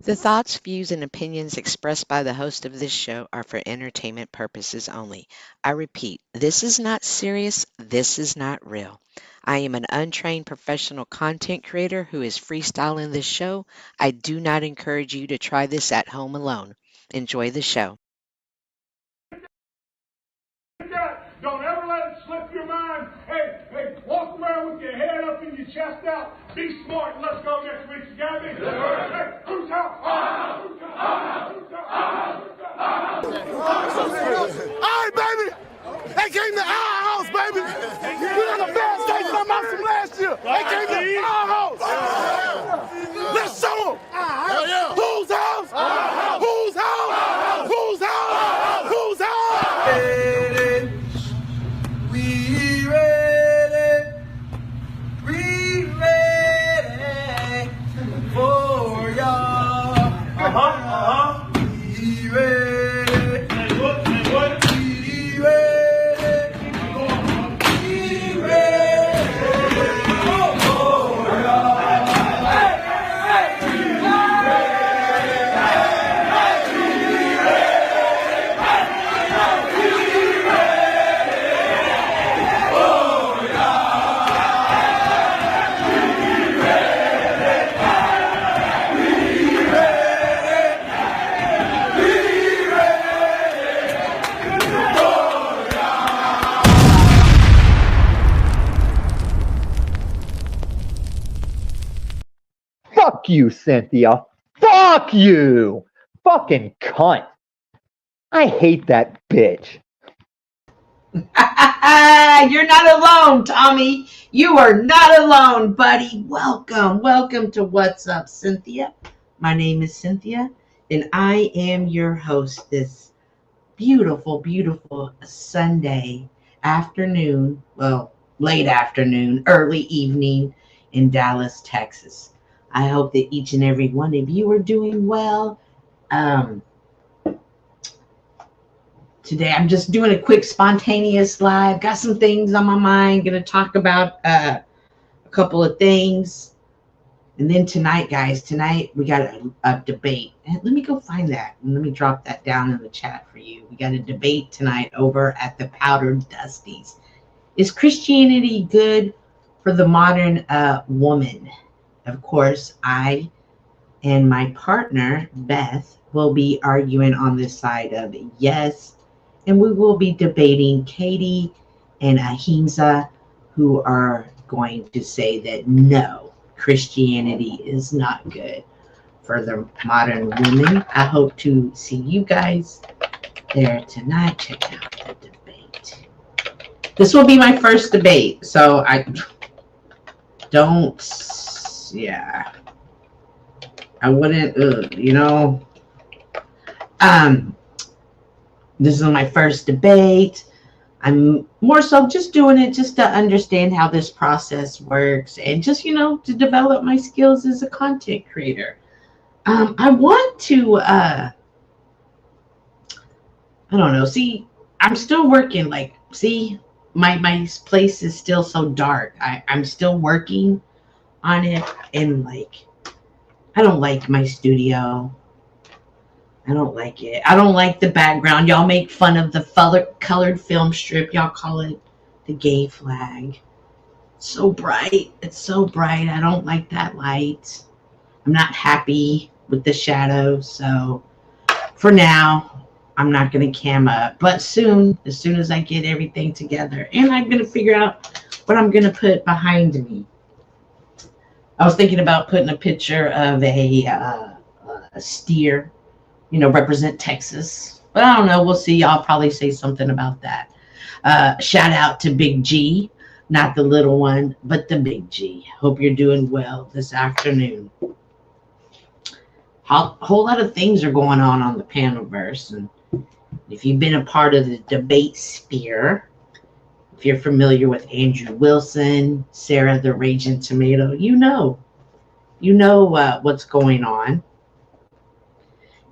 The thoughts, views, and opinions expressed by the host of this show are for entertainment purposes only. I repeat, this is not serious, this is not real. I am an untrained professional content creator who is freestyling this show. I do not encourage you to try this at home alone. Enjoy the show. Don't ever let it slip your mind. Hey, walk around with your head up and your chest out. Be smart and let's go next week. You got me? Hey, who's out? Who's out? Who's out? All right, baby. They came to our house, baby. We had a bad state from us from last year. They came to our house. Let's show them. Whose house? Whose house? Whose house? Whose house? We ready for y'all. We ready. We ready. We ready for y'all. Fuck you, Cynthia. Fuck you. Fucking cunt. I hate that bitch. You're not alone, Tommy. You are not alone, buddy. Welcome to What's Up, Cynthia. My name is Cynthia, and I am your host this beautiful Sunday afternoon, well, late afternoon, early evening in Dallas, Texas. I hope that each and every one of you are doing well. Today I'm just doing a quick spontaneous live. Got some things on my mind. Going to talk about a couple of things. And then tonight, guys, we got a debate. Let me go find that. And let me drop that down in the chat for you. We got a debate tonight over at the Powdered Dusties. Is Christianity good for the modern woman? Of course, I and my partner, Beth, will be arguing on this side of yes. And we will be debating Katie and Ahimsa, who are going to say that no, Christianity is not good for the modern woman. I hope to see you guys there tonight. Check out the debate. This will be my first debate, so I wouldn't, this is my first debate. I'm more so just doing it just to understand how this process works and just, to develop my skills as a content creator. I want to, I don't know. See, I'm still working. My place is still so dark. I'm still working on it, and I don't like my studio. I don't like it. I don't like the background. Y'all make fun of the colored film strip. Y'all call it the gay flag. So bright. It's so bright. I don't like that light. I'm not happy with the shadows. So for now, I'm not going to cam up. But soon, as soon as I get everything together, and I'm going to figure out what I'm going to put behind me. I was thinking about putting a picture of a steer, represent Texas. But I don't know. We'll see. I'll probably say something about that. Shout out to Big G, not the little one, but the Big G. Hope you're doing well this afternoon. Whole lot of things are going on the Panelverse. And if you've been a part of the debate sphere, if you're familiar with Andrew Wilson, Sarah the Raging Tomato, you know what's going on.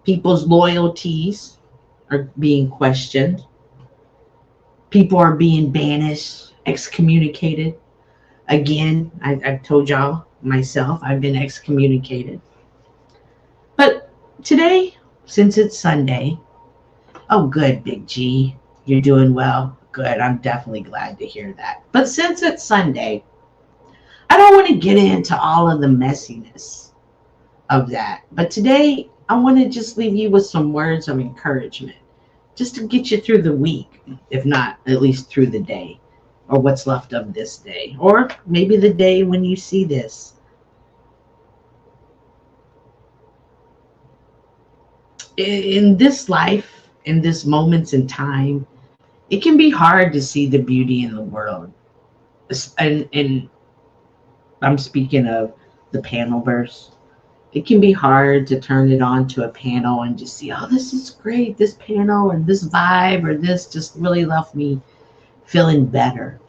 People's loyalties are being questioned. People are being banished, excommunicated. Again, I've told y'all myself, I've been excommunicated. But today, since it's Sunday, oh, good, Big G, you're doing well. Good, I'm definitely glad to hear that. But since it's Sunday, I don't want to get into all of the messiness of that. But today, I want to just leave you with some words of encouragement, just to get you through the week, if not at least through the day, or what's left of this day, or maybe the day when you see this. In this life, in this moments in time, it can be hard to see the beauty in the world. And I'm speaking of the panel verse. It can be hard to turn it on to a panel and just see, oh, this is great, this panel or this vibe or this just really left me feeling better.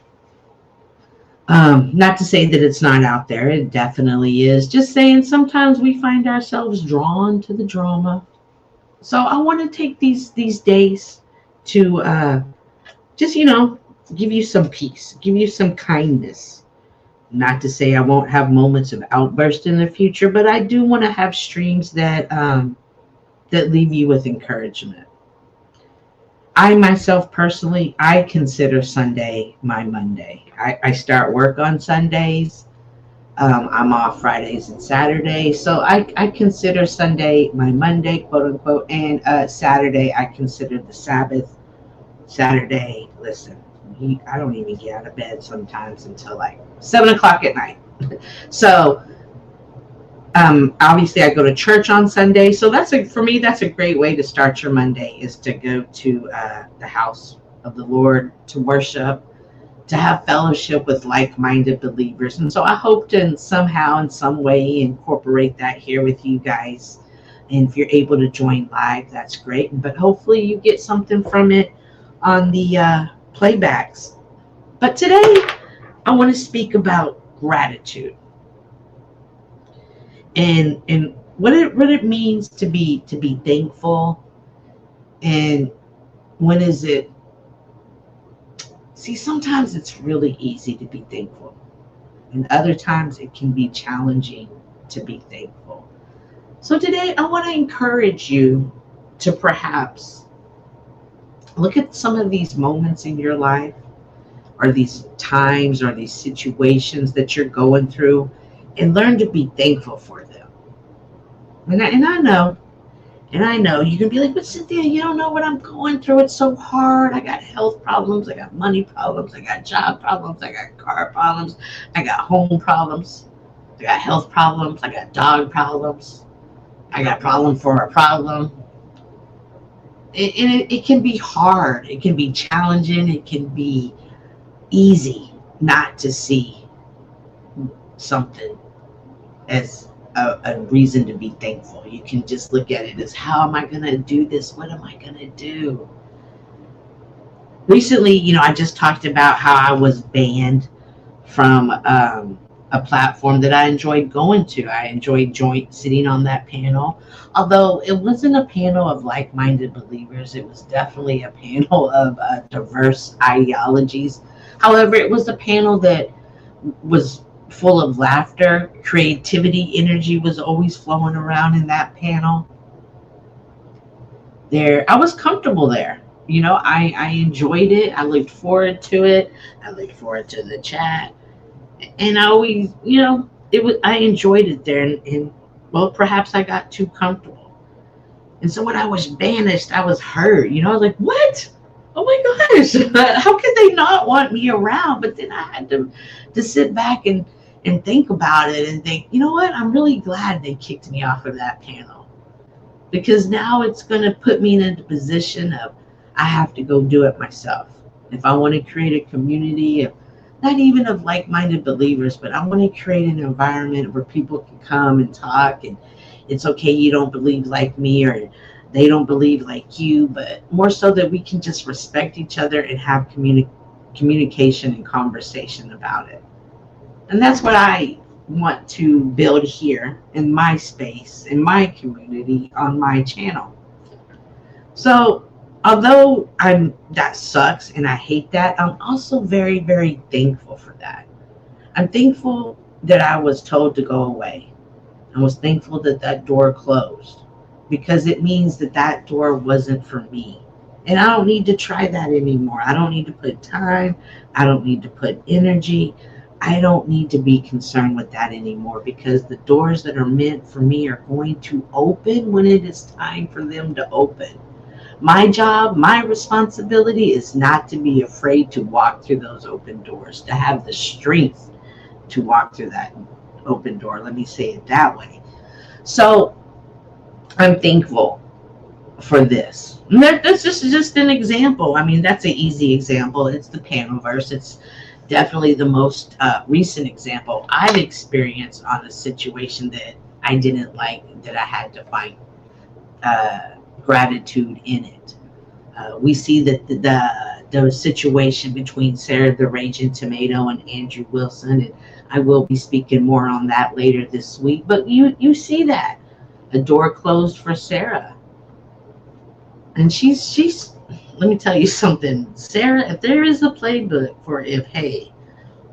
Not to say that it's not out there, it definitely is. Just saying sometimes we find ourselves drawn to the drama. So I want to take these days to just, give you some peace, give you some kindness. Not to say I won't have moments of outburst in the future, but I do want to have streams that that leave you with encouragement. I myself personally, I consider Sunday my Monday. I start work on Sundays. I'm off Fridays and Saturdays. So I consider Sunday my Monday, quote unquote, and Saturday I consider the Sabbath. Saturday, listen, I don't even get out of bed sometimes until like 7 o'clock at night. So obviously I go to church on Sunday. So for me, that's a great way to start your Monday, is to go to the house of the Lord to worship, to have fellowship with like-minded believers. And so I hope to somehow, in some way, incorporate that here with you guys. And if you're able to join live, that's great. But hopefully you get something from it on the playbacks. But today, I want to speak about gratitude and what it means to be thankful, and when is it. See, sometimes it's really easy to be thankful, and other times it can be challenging to be thankful. So today I want to encourage you to perhaps look at some of these moments in your life, or these times, or these situations that you're going through, and learn to be thankful for them. And I know you can be like, but Cynthia, you don't know what I'm going through. It's so hard. I got health problems. I got money problems. I got job problems. I got car problems. I got home problems. I got health problems. I got dog problems. I got problem for a problem. It can be hard. It can be challenging. It can be easy not to see something as a reason to be thankful. You can just look at it as, how am I going to do this? What am I going to do? Recently, I just talked about how I was banned from a platform that I enjoyed going to. I enjoyed sitting on that panel. Although it wasn't a panel of like-minded believers, it was definitely a panel of diverse ideologies. However, it was a panel that was full of laughter, creativity, energy was always flowing around in that panel. I was comfortable there. I enjoyed it. I looked forward to it. I looked forward to the chat. And I always, I enjoyed it there. And well, perhaps I got too comfortable. And so when I was banished, I was hurt. I was like, what? Oh my gosh, how could they not want me around? But then I had to sit back and think about it and think, you know what? I'm really glad they kicked me off of that panel, because now it's going to put me in a position of, I have to go do it myself. If I want to create a community of, not even of like-minded believers, but I want to create an environment where people can come and talk, and it's okay you don't believe like me, or they don't believe like you, but more so that we can just respect each other and have communication and conversation about it. And that's what I want to build here in my space, in my community, on my channel. So although that sucks and I hate that, I'm also very, very thankful for that. I'm thankful that I was told to go away. I was thankful that door closed, because it means that that door wasn't for me. And I don't need to try that anymore. I don't need to put time. I don't need to put energy. I don't need to be concerned with that anymore, because the doors that are meant for me are going to open when it is time for them to open. My job, my responsibility is not to be afraid to walk through those open doors, to have the strength to walk through that open door. Let me say it that way. So I'm thankful for this. That's just an example. I mean, that's an easy example. It's the Panoverse. It's definitely the most recent example I've experienced on a situation that I didn't like, that I had to find gratitude in it. We see that the situation between Sarah the Raging Tomato and Andrew Wilson, and I will be speaking more on that later this week. But you see that a door closed for Sarah, and she's. Let me tell you something, Sarah. If there is a playbook for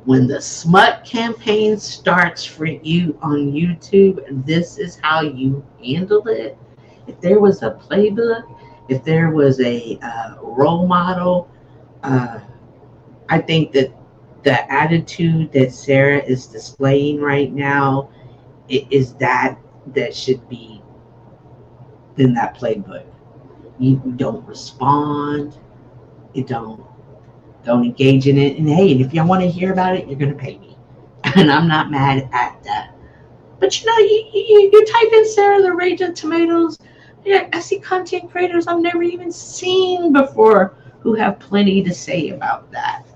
when the smut campaign starts for you on YouTube, this is how you handle it. If there was a playbook, if there was a role model, I think that the attitude that Sarah is displaying right now is that should be in that playbook. You don't respond. You don't engage in it. And hey, if you want to hear about it, you're going to pay me. And I'm not mad at that. But you type in Sarah the Raging Tomatoes. Yeah, I see content creators I've never even seen before who have plenty to say about that.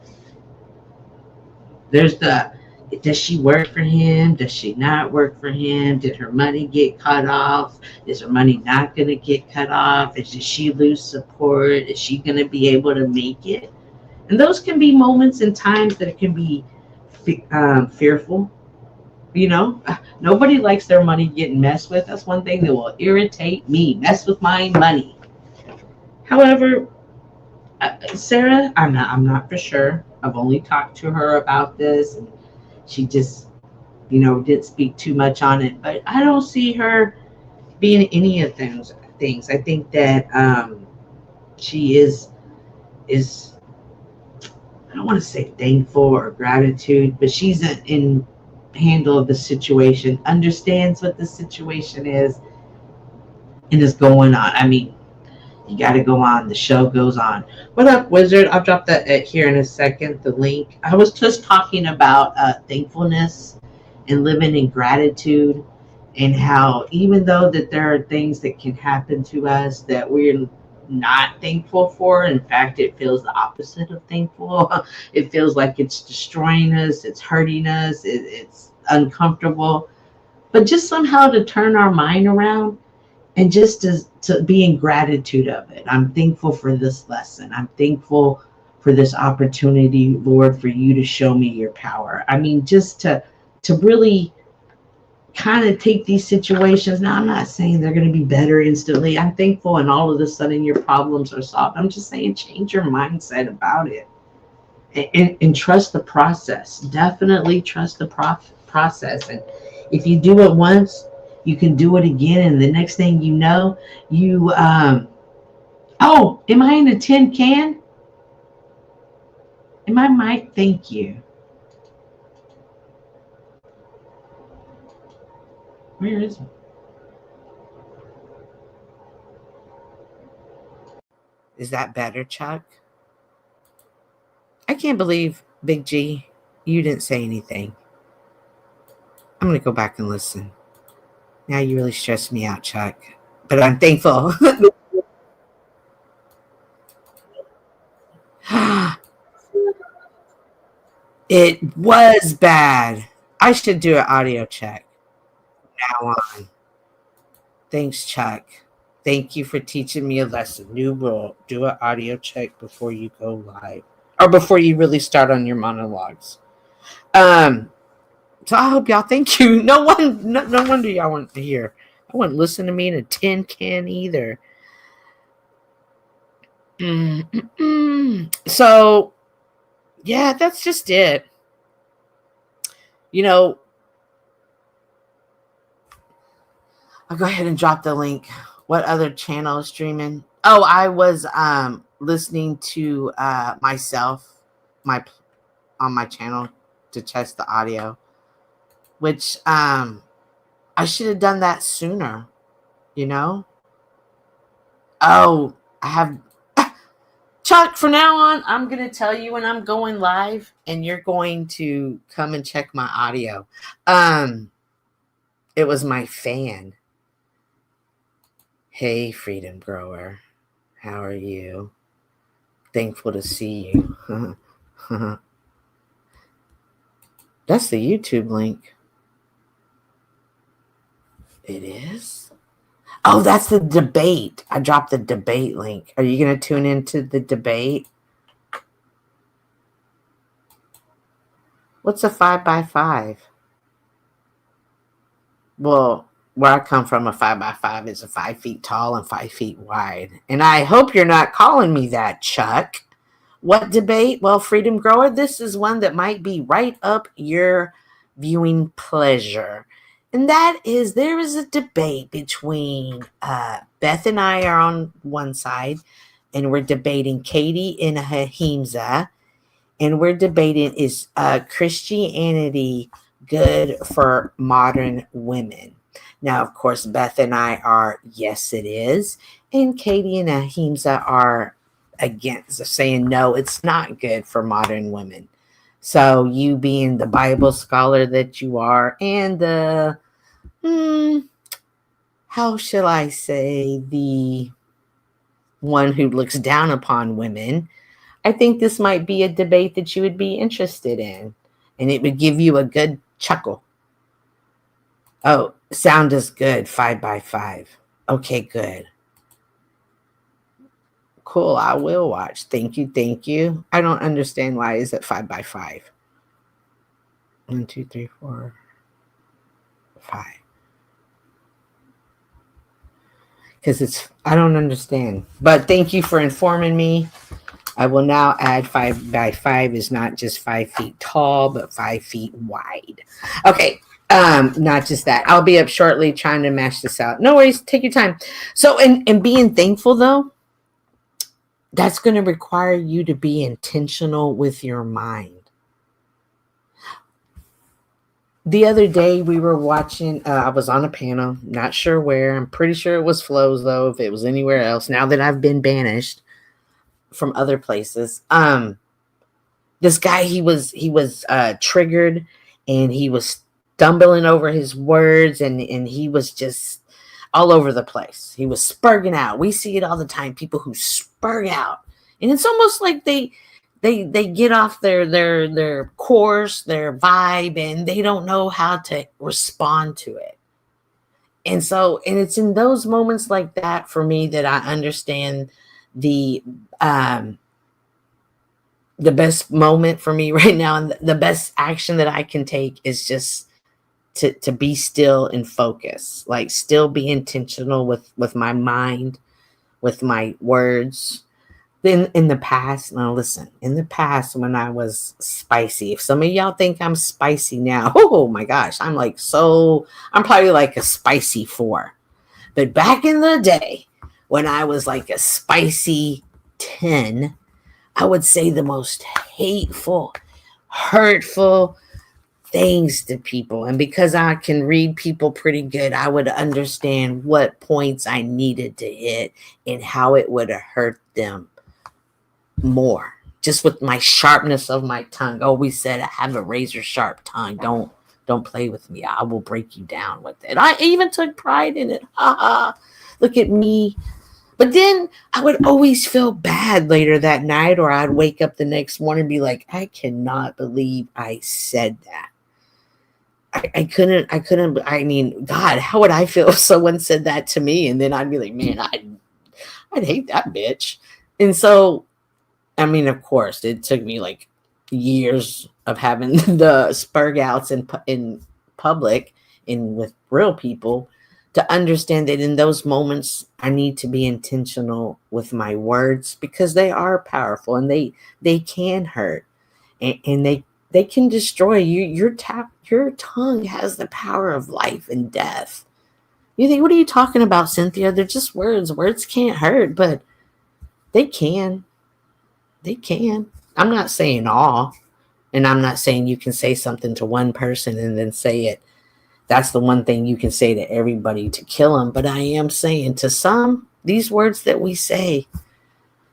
There's does she work for him? Does she not work for him? Did her money get cut off? Is her money not going to get cut off? Did she lose support? Is she going to be able to make it? And those can be moments and times that it can be fearful. Nobody likes their money getting messed with. That's one thing that will irritate me. Mess with my money. However, Sarah, I'm not for sure. I've only talked to her about this, and she just, didn't speak too much on it. But I don't see her being any of those things. I think that she is. I don't want to say thankful or gratitude, but she's in handle of the situation, understands what the situation is, and is going on. I mean, you got to go on. The show goes on. What up, Wizard? I'll drop that here in a second, the link. I was just talking about thankfulness and living in gratitude, and how even though that there are things that can happen to us that we're not thankful for, in fact, it feels the opposite of thankful. It feels like it's destroying us, it's hurting us, it's uncomfortable. But just somehow to turn our mind around and just to be in gratitude of it. I'm thankful for this lesson. I'm thankful for this opportunity, Lord, for you to show me your power. I mean, just to really kind of take these situations. Now, I'm not saying they're going to be better instantly. I'm thankful and all of a sudden your problems are solved. I'm just saying change your mindset about it and trust the process. Definitely trust the process. And if you do it once, you can do it again. And the next thing you know, am I in a tin can? Am I Mike? Thank you. Where is it? Is that better, Chuck? I can't believe, Big G, you didn't say anything. I'm going to go back and listen. Now you really stressed me out, Chuck. But I'm thankful. It was bad. I should do an audio check now on. Thanks, Chuck. Thank you for teaching me a lesson. New rule. Do an audio check before you go live. Or before you really start on your monologues. So I hope y'all, thank you. No wonder y'all want to hear. I wouldn't listen to me in a tin can either. So, yeah, that's just it. I'll go ahead and drop the link. What other channel is streaming? Oh, I was listening to myself on my channel to test the audio, which I should have done that sooner, you know? Oh, I have Chuck, from now on, I'm going to tell you when I'm going live and you're going to come and check my audio. It was my fan. Hey, Freedom Grower. How are you? Thankful to see you. That's the YouTube link. It is? Oh, that's the debate. I dropped the debate link. Are you going to tune into the debate? What's a 5x5? Well, where I come from, a 5x5 is 5 feet tall and 5 feet wide. And I hope you're not calling me that, Chuck. What debate? Well, Freedom Grower, this is one that might be right up your viewing pleasure. And that is, there is a debate between Beth and I are on one side, and we're debating Katie and Ahimsa, and we're debating, is Christianity good for modern women? Now, of course, Beth and I are, yes, it is. And Katie and Ahimsa are against, saying, no, it's not good for modern women. So you being the Bible scholar that you are, and the, how shall I say, the one who looks down upon women, I think this might be a debate that you would be interested in. And it would give you a good chuckle. Oh, sound is good. 5x5. Okay, good. Cool. I will watch. Thank you. Thank you. I don't understand why is it 5x5. 1, 2, 3, 4, 5. Because I don't understand. But thank you for informing me. I will now add 5x5 is not just 5 feet tall, but 5 feet wide. Okay. Not just that. I'll be up shortly trying to mash this out. No worries. Take your time. So, and being thankful though, that's going to require you to be intentional with your mind. The other day we were watching, I was on a panel, not sure where. I'm pretty sure it was Flows though, if it was anywhere else. Now that I've been banished from other places. This guy, he was triggered, and he was stumbling over his words, and he was just all over the place. He was spurging out. We see it all the time, people who spurg out. And it's almost like they get off their course, their vibe, and they don't know how to respond to it. And so, and it's in those moments like that for me that I understand the best moment for me right now, and the best action that I can take is just to be still and focus, like still be intentional with my mind, with my words. Then in the past, now listen, in the past when I was spicy, if some of y'all think I'm spicy now, oh my gosh, I'm probably like a spicy 4. But back in the day when I was like a spicy 10, I would say the most hateful, hurtful things to people. And because I can read people pretty good, I would understand what points I needed to hit and how it would hurt them more, just with my sharpness of my tongue. Always said I have a razor sharp tongue. Don't play with me. I will break you down with it. I even took pride in it. Look at me. But then I would always feel bad later that night, or I'd wake up the next morning and be like, I cannot believe I said that. I couldn't, I mean, God, how would I feel if someone said that to me? And then I'd be like, man, I'd hate that bitch. And so, I mean, of course, it took me like years of having the spurg outs in public and with real people to understand that in those moments, I need to be intentional with my words, because they are powerful and they can hurt, and they can destroy you. Your tongue has the power of life and death. You think, what are you talking about, Cynthia? They're just words. Words can't hurt, but they can. They can. I'm not saying all, and I'm not saying you can say something to one person and then say it. That's the one thing you can say to everybody to kill them. But I am saying to some, these words that we say,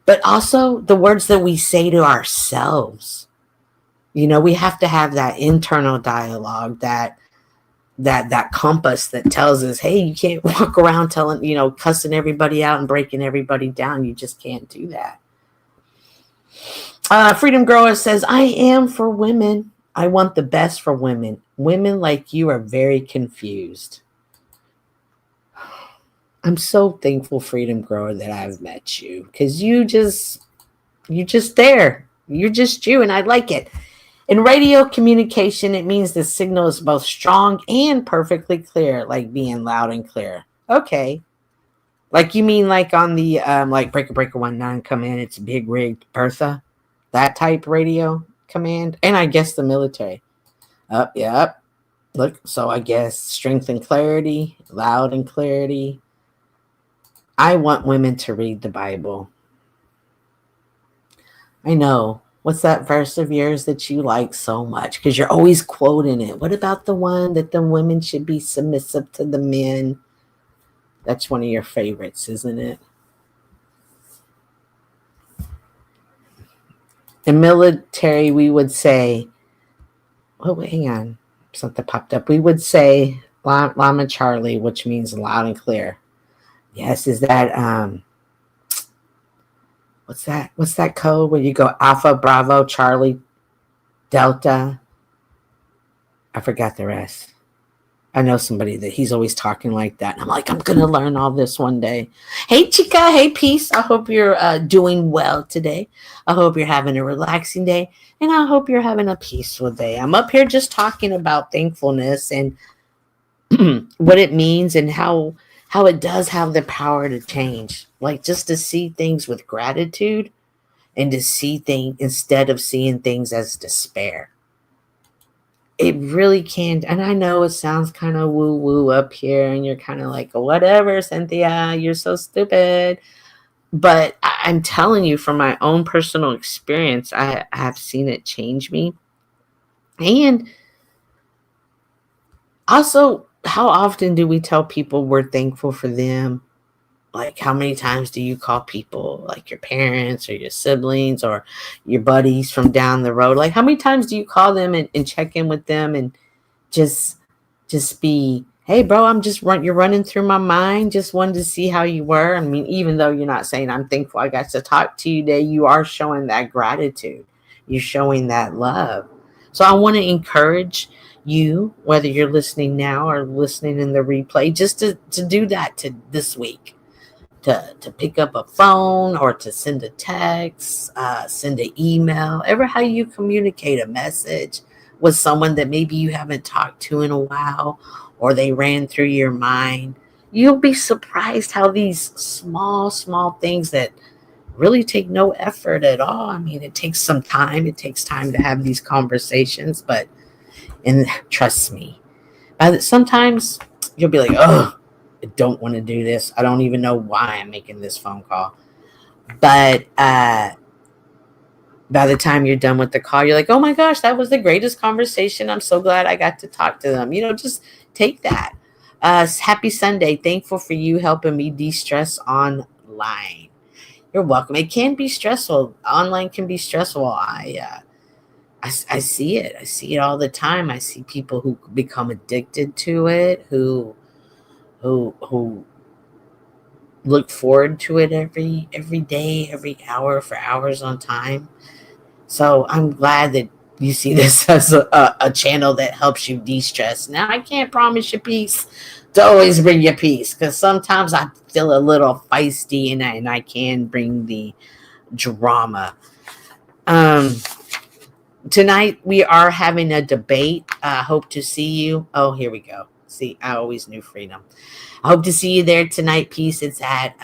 but also the words that we say to ourselves. You know, we have to have that internal dialogue, that compass that tells us, hey, you can't walk around telling, cussing everybody out and breaking everybody down. You just can't do that. Freedom Grower says, I am for women. I want the best for women. Women like you are very confused. I'm so thankful, Freedom Grower, that I've met you, because you're just there. You're just you, and I like it. In radio communication, it means the signal is both strong and perfectly clear, like being loud and clear. Okay. Like you mean like on the like Breaker 19 command, it's Big Rig Bertha, that type radio command, and I guess the military. Yep. Look, so I guess strength and clarity, loud and clarity. I want women to read the Bible. I know. What's that verse of yours that you like so much? Because you're always quoting it. What about the one that the women should be submissive to the men? That's one of your favorites, isn't it? In military, we would say, oh, hang on. Something popped up. We would say Lama Charlie, which means loud and clear. Yes, is that what's that code when you go Alpha, Bravo, Charlie, Delta? I forgot the rest. I know somebody that he's always talking like that. And I'm like, I'm going to learn all this one day. Hey, Chica. Hey, Peace. I hope you're doing well today. I hope you're having a relaxing day. And I hope you're having a peaceful day. I'm up here just talking about thankfulness and what it means and how it does have the power to change. Like just to see things with gratitude and to see things instead of seeing things as despair. It really can. And I know it sounds kind of woo-woo up here and you're kind of like, whatever, Cynthia, you're so stupid. But I'm telling you from my own personal experience, I have seen it change me. And also, how often do we tell people we're thankful for them? Like, how many times do you call people, like your parents or your siblings or your buddies from down the road? Like, how many times do you call them and check in with them and just be, hey, bro, you're running through my mind. Just wanted to see how you were. I mean, even though you're not saying I'm thankful I got to talk to you today, you are showing that gratitude. You're showing that love. So I want to encourage you, whether you're listening now or listening in the replay, just to do that this week. To pick up a phone or to send a text, send an email, ever how you communicate a message with someone that maybe you haven't talked to in a while or they ran through your mind. You'll be surprised how these small things that really take no effort at all. I mean, it takes some time. It takes time to have these conversations, and trust me, sometimes you'll be like, oh, I don't want to do this. I don't even know why I'm making this phone call. But by the time you're done with the call, you're like, oh my gosh, that was the greatest conversation. I'm so glad I got to talk to them. Just take that. Happy Sunday. Thankful for you helping me de-stress online. You're welcome. It can be stressful. Online can be stressful. I see it. I see it all the time. I see people who become addicted to it, who look forward to it every day, every hour for hours on time. So I'm glad that you see this as a channel that helps you de-stress. Now, I can't promise you peace to always bring you peace, because sometimes I feel a little feisty and I can bring the drama. Tonight we are having a debate. I hope to see you. Oh, here we go. See, I always knew freedom. I hope to see you there tonight. Peace. It's at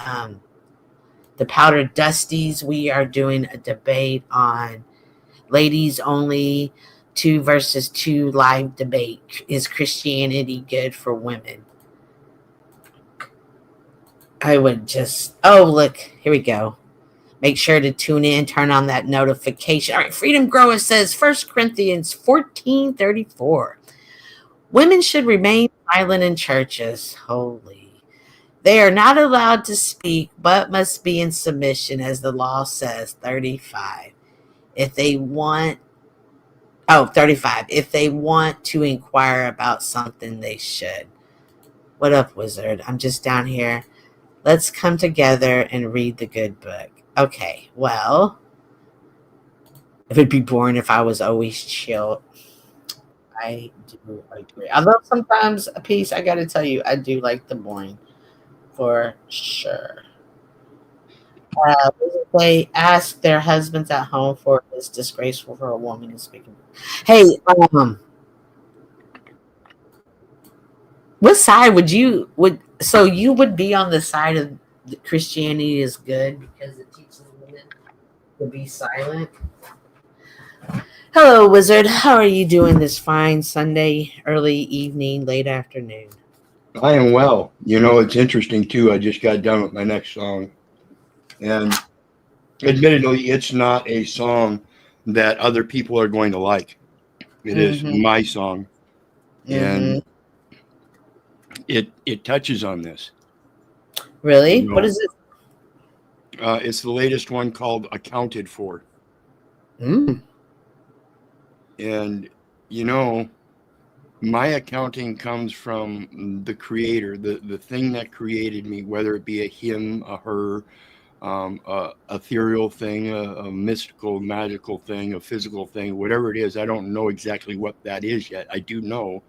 the Powder Dusties. We are doing a debate on ladies only 2 versus 2 live debate. Is Christianity good for women? I would just, oh, look, here we go. Make sure to tune in, turn on that notification. All right, Freedom Grower says 1 Corinthians 14:34. Women should remain silent in churches. Holy. They are not allowed to speak, but must be in submission, as the law says. 35. If they want, 35. If they want to inquire about something, they should. What up, Wizard? I'm just down here. Let's come together and read the good book. Okay, well, it would be boring if I was always chill. I do agree. Although sometimes a piece, I gotta tell you, I do like the boring for sure. They ask their husbands at home for it's disgraceful for a woman to speak. Hey, what side would you so you would be on the side of Christianity is good because it teaches women to be silent? Hello, Wizard. How are you doing this fine Sunday, early evening, late afternoon? I am well. You know, it's interesting too. I just got done with my next song, and admittedly, it's not a song that other people are going to like. It is my song, and it touches on this. Really? You know, What is it? It's the latest one called "Accounted For," Mm. and you know, my accounting comes from the Creator, the thing that created me, whether it be a him, a her, a ethereal thing, a mystical, magical thing, a physical thing, whatever it is. I don't know exactly what that is yet. I do know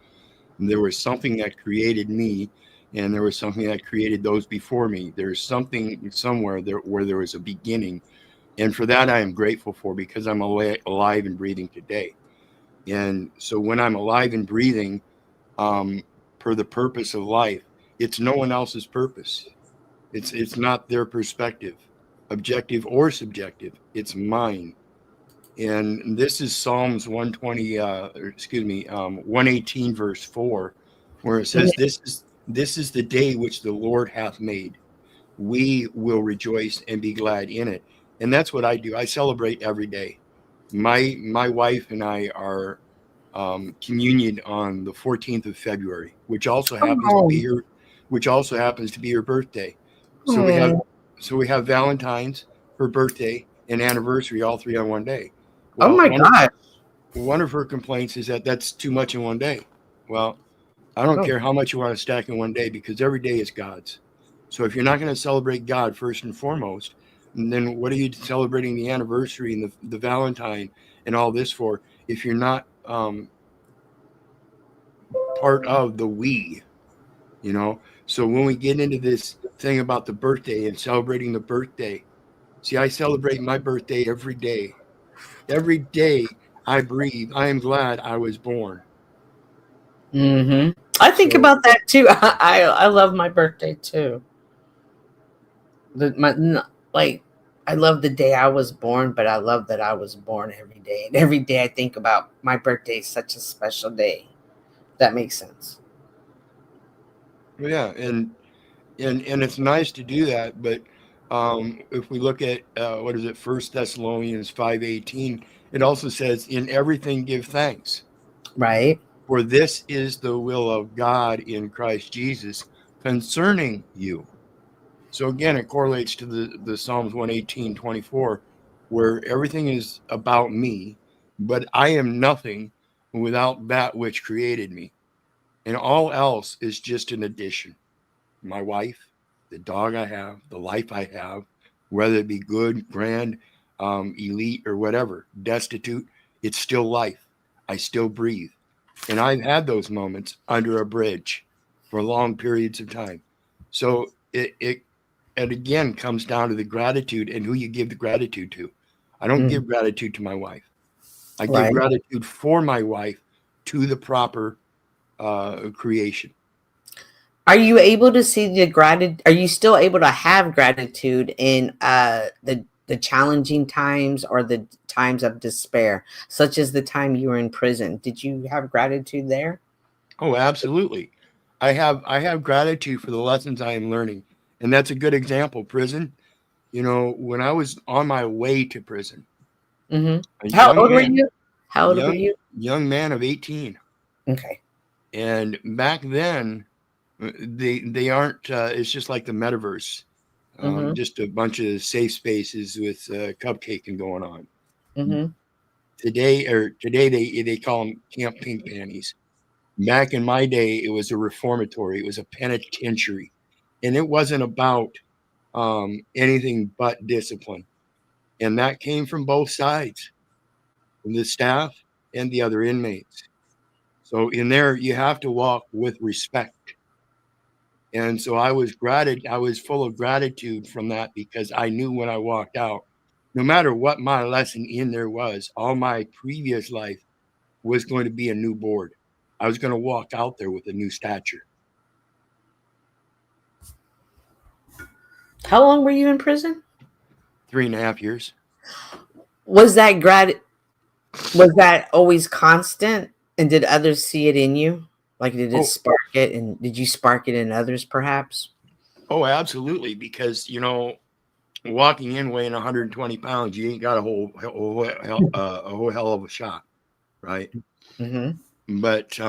there was something that created me, and there was something that created those before me. There's something somewhere there where there was a beginning, and for that I am grateful for, because I'm alive and breathing today. And so when I'm alive and breathing, per the purpose of life, it's no one else's purpose. It's not their perspective, objective or subjective. It's mine. And this is Psalms 118 verse 4, where it says, "This is the day which the Lord hath made. We will rejoice and be glad in it." And that's what I do. I celebrate every day. My wife and I are communion on the 14th of February, which also happens to be her birthday. So we have Valentine's, her birthday, and anniversary, all three on one day. Oh Well, my God. one of her complaints is that that's too much in one day. Well, I don't care how much you want to stack in one day, because every day is God's. So if you're not going to celebrate God first and foremost, then what are you celebrating the anniversary and the Valentine and all this for, if you're not part of the we, you know? So when we get into this thing about the birthday and celebrating the birthday, see, I celebrate my birthday every day. Every day I breathe, I am glad I was born. I think about that too. I love my birthday too. I love the day I was born, but I love that I was born every day. And every day I think about my birthday is such a special day. That makes sense. Yeah, and it's nice to do that, but if we look at what is it, 1 Thessalonians 5:18, it also says, "In everything give thanks, Right? for this is the will of God in Christ Jesus concerning you." So again, it correlates to the Psalms 118:24, where everything is about me, but I am nothing without that which created me, and all else is just an addition. My wife, the dog I have, the life I have, whether it be good, grand, elite, or whatever, destitute, it's still life. I still breathe. And I've had those moments under a bridge for long periods of time. So it again comes down to the gratitude and who you give the gratitude to. I don't give gratitude to my wife. I give gratitude for my wife to the proper creation. Are you able to see the gratitude? Are you still able to have gratitude in the challenging times or the times of despair, such as the time you were in prison? Did you have gratitude there? Oh, absolutely. I have gratitude for the lessons I am learning. And that's a good example. Prison, you know, when I was on my way to prison, Mm-hmm. a How young old were man, you? How old were you? young man of 18. Okay. And back then, they aren't. It's just like the metaverse, Mm-hmm. just a bunch of safe spaces with cupcaking going on. Mm-hmm. Today they call them Camp Pink Panties. Back in my day, it was a reformatory. It was a penitentiary, and it wasn't about anything but discipline. And that came from both sides, from the staff and the other inmates. So in there, you have to walk with respect. And so I was full of gratitude from that, because I knew when I walked out, no matter what my lesson in there was, all my previous life was going to be a new board. I was going to walk out there with a new stature. How long were you in prison? 3.5 years. Was that always constant? And did others see it in you? Like, did it spark it? And did you spark it in others, perhaps? Oh, absolutely. Because, you know, walking in weighing 120 pounds, you ain't got a whole hell of a shot, right? Mm-hmm. But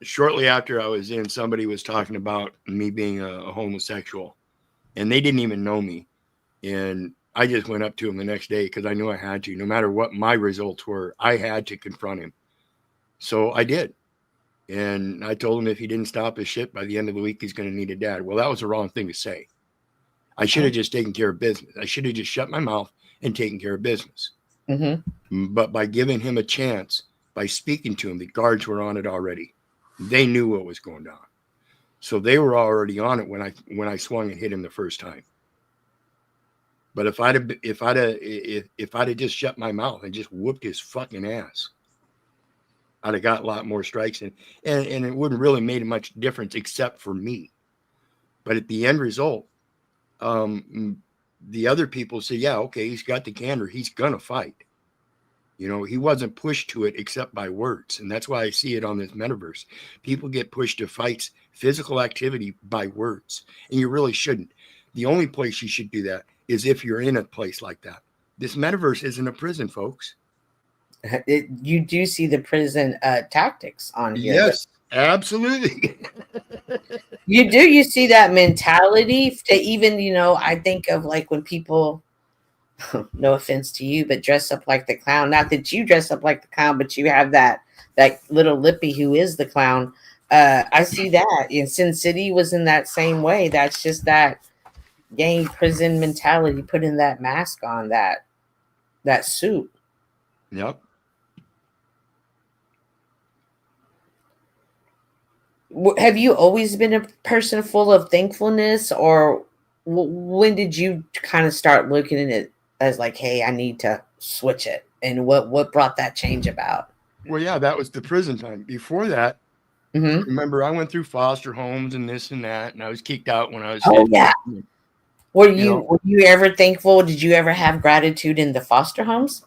shortly after I was in, somebody was talking about me being a homosexual, and they didn't even know me. And I just went up to him the next day because I knew I had to. No matter what my results were, I had to confront him. So I did. And I told him if he didn't stop his shit by the end of the week, he's going to need a dad. Well, that was the wrong thing to say. I should have just taken care of business. I should have just shut my mouth and taken care of business. Mm-hmm. But by giving him a chance, by speaking to him, the guards were on it already. They knew what was going down. So they were already on it when I swung and hit him the first time. But if I'd have just shut my mouth and just whooped his fucking ass, I'd have got a lot more strikes, and it wouldn't really made much difference except for me. But at the end result, the other people say, yeah, okay, he's got the candor, he's gonna fight. You know, he wasn't pushed to it except by words, and that's why I see it on this metaverse. People get pushed to fights, physical activity, by words, and you really shouldn't. The only place you should do that is if you're in a place like that. This metaverse isn't a prison, folks. You do see the prison tactics on here. Yes, absolutely. You do. You see that mentality to even, you know, I think of like when people, no offense to you, but dress up like the clown. Not that you dress up like the clown, but you have that little lippy who is the clown. I see that. In Sin City was in that same way. That's just that gang prison mentality, putting that mask on, that suit. Yep. Have you always been a person full of thankfulness, or when did you kind of start looking at it as like, hey, I need to switch it? And what brought that change about? Well, yeah, that was the prison time. Before that, remember, I went through foster homes and this and that, and I was kicked out when I was 15. Yeah. Were you ever thankful? Did you ever have gratitude in the foster homes?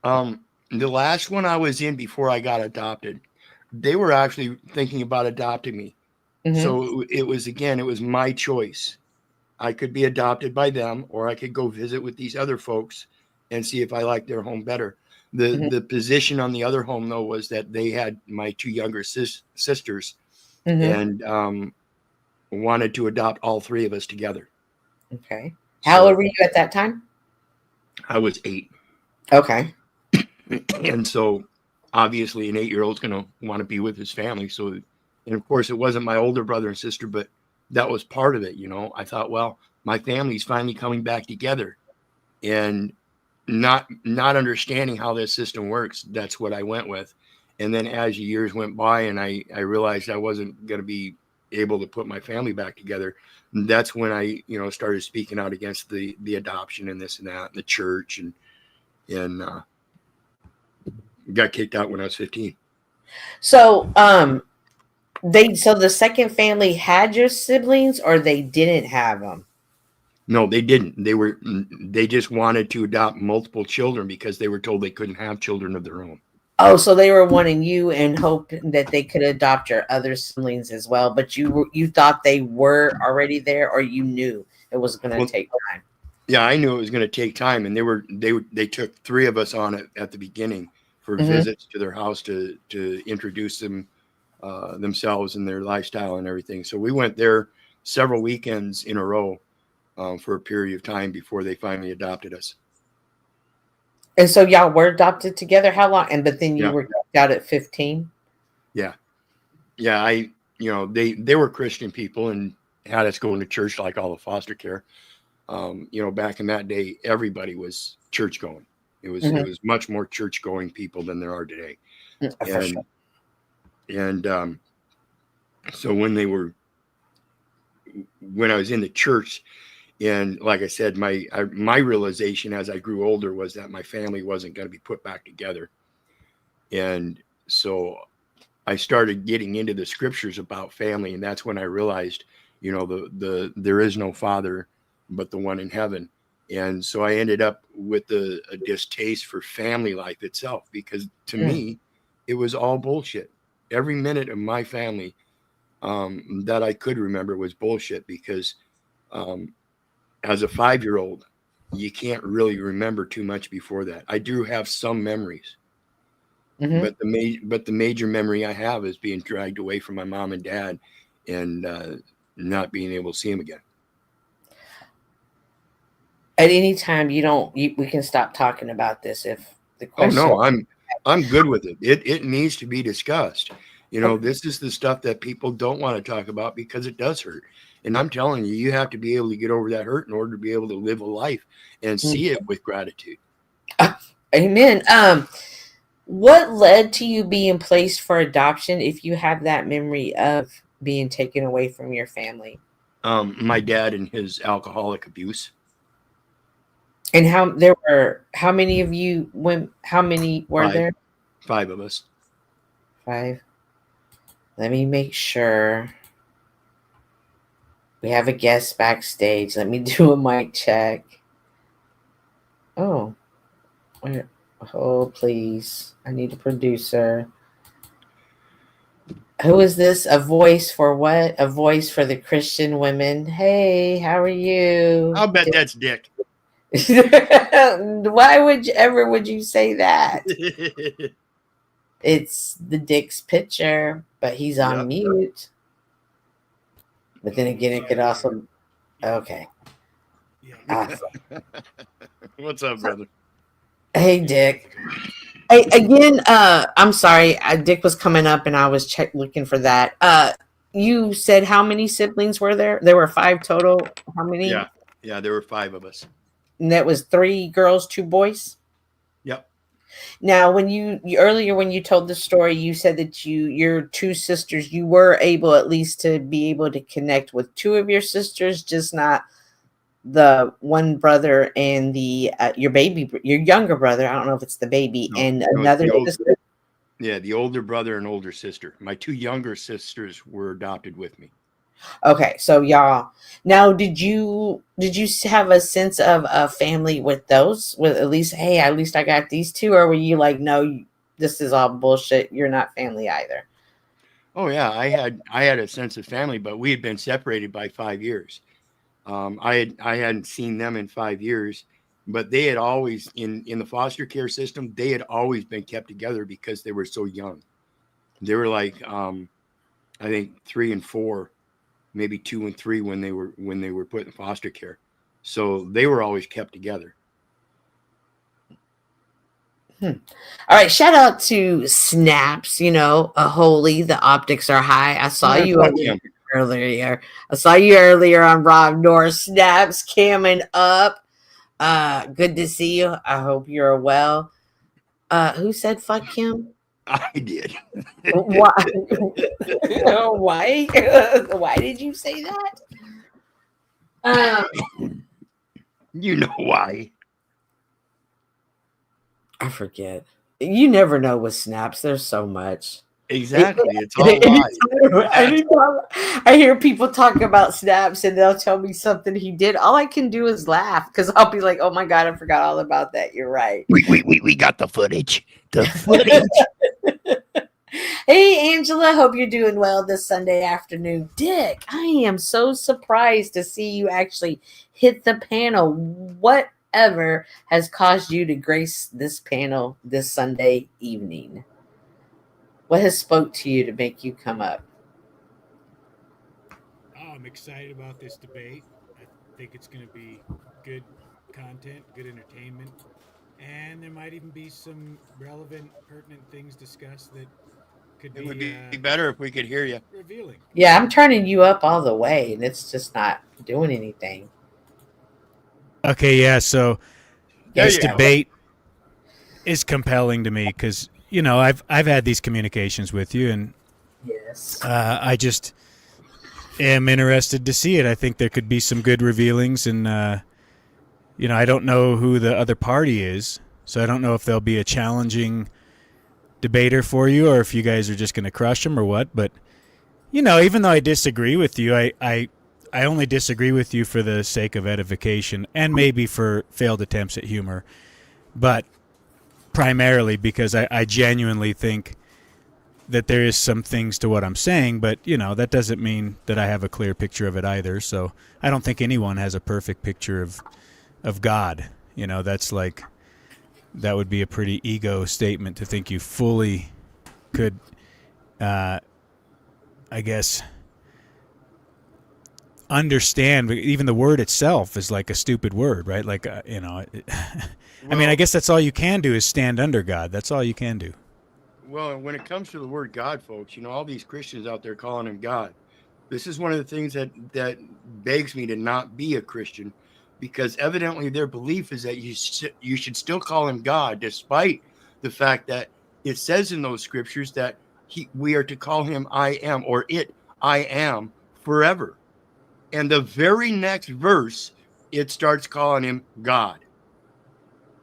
The last one I was in before I got adopted, they were actually thinking about adopting me. So it was my choice. I could be adopted by them, or I could go visit with these other folks and see if I liked their home better. The position on the other home, though, was that they had my two younger sisters and wanted to adopt all three of us together. Okay. How old were you at that time? I was 8. Okay. And so obviously an 8-year-old's going to want to be with his family. So, and of course it wasn't my older brother and sister, but that was part of it. You know, I thought, well, my family's finally coming back together, and not understanding how this system works. That's what I went with. And then as the years went by and I realized I wasn't going to be able to put my family back together, that's when I, you know, started speaking out against the adoption and this and that, and the church, and got kicked out when I was 15. So, so the second family had your siblings, or they didn't have them? No, they didn't. They just wanted to adopt multiple children because they were told they couldn't have children of their own. Oh, so they were wanting you and hoping that they could adopt your other siblings as well, but you thought they were already there, or you knew it was going to Well, take time. Yeah, I knew it was going to take time, and they took 3 of us on it at the beginning for Mhm. visits to their house to introduce them themselves and their lifestyle and everything. So we went there several weekends in a row for a period of time before they finally adopted us. And so y'all were adopted together. How long? And but then you Yeah. were kicked out at 15. Yeah, they were Christian people and had us going to church like all the foster care. Back in that day, everybody was church going. It was much more church going people than there are today. For sure. And so when I was in the church, and like I said, my realization as I grew older was that my family wasn't going to be put back together. And so I started getting into the scriptures about family, and that's when I realized, there is no father but the one in heaven. And so I ended up with a distaste for family life itself, because to me, it was all bullshit. Every minute of my family that I could remember was bullshit, because as a 5-year-old, you can't really remember too much before that. I do have some memories, but the major memory I have is being dragged away from my mom and dad and not being able to see them again. At any time, we can stop talking about this if the question. Oh no, I'm good with it. It needs to be discussed. This is the stuff that people don't want to talk about because it does hurt. And I'm telling you, you have to be able to get over that hurt in order to be able to live a life and see it with gratitude. Amen. What led to you being placed for adoption if you have that memory of being taken away from your family? My dad and his alcoholic abuse. And how many of you how many were 5. there? 5 of us. 5. Let me make sure. We have a guest backstage. Let me do a mic check. Oh. Oh, please. I need a producer. Who is this? A voice for what? A voice for the Christian women. Hey, how are you? I'll bet that's Dick. Why would you say that? It's the Dick's picture, but he's on mute. But then again, it could also. Okay. Awesome. What's up, brother? Hey, Dick. Hey, again, I'm sorry. Dick was coming up and I was looking for that. You said how many siblings were there? There were 5 total. How many? Yeah, there were 5 of us. And that was 3 girls, 2 boys? Yep. Now, when you earlier when you told the story, you said that your 2 sisters, you were able at least to be able to connect with 2 of your sisters, just not the one brother and the your younger brother. I don't know if it's the baby and another sister. Yeah, the older brother and older sister. My 2 younger sisters were adopted with me. Okay, so y'all. Now, did you have a sense of a family with those? With at least I got these 2, or were you like, no, this is all bullshit. You're not family either. Oh yeah, I had a sense of family, but we had been separated by 5 years. I hadn't seen them in 5 years, but they had always in the foster care system, they had always been kept together because they were so young. They were like I think 3 and 4. Maybe 2 and 3 when they were put in foster care. So they were always kept together. All right. Shout out to Snaps, a holy, the optics are high. I saw you earlier. I saw you earlier on Rob North. Snaps coming up. Good to see you. I hope you're well. Who said fuck him? I did. Why? Why? Why did you say that? You know why? I forget. You never know with Snaps. There's so much. Exactly. It's all lies. Anytime I hear people talk about snaps and they'll tell me something he did, all I can do is laugh because I'll be like, "Oh my god, I forgot all about that." You're right. We got the footage. The footage. Hey, Angela, hope you're doing well this Sunday afternoon. Dick, I am so surprised to see you actually hit the panel. Whatever has caused you to grace this panel this Sunday evening? What has spoke to you to make you come up? Oh, I'm excited about this debate. I think it's going to be good content, good entertainment, and there might even be some relevant, pertinent things discussed that could It would be be better if we could hear you. revealing. Yeah, I'm turning you up all the way, and it's just not doing anything. Okay, yeah. So There this you go. debate is compelling to me because I've had these communications with you, and Yes. I just am interested to see it. I think there could be some good revealings, and I don't know who the other party is, so I don't know if there'll be a challenging debater for you, or if you guys are just going to crush them or what. But even though I disagree with you, I only disagree with you for the sake of edification and maybe for failed attempts at humor, but primarily because I genuinely think that there is some things to what I'm saying, but that doesn't mean that I have a clear picture of it either. So I don't think anyone has a perfect picture of God. That would be a pretty ego statement to think you fully could, I guess, understand. Even the word itself is like a stupid word, right? Like, I mean, I guess that's all you can do is stand under God. That's all you can do. Well, when it comes to the word God, folks, all these Christians out there calling him God. This is one of the things that begs me to not be a Christian, because evidently their belief is that you should still call him God, despite the fact that it says in those scriptures that we are to call him I am, or I am forever. And the very next verse, it starts calling him God.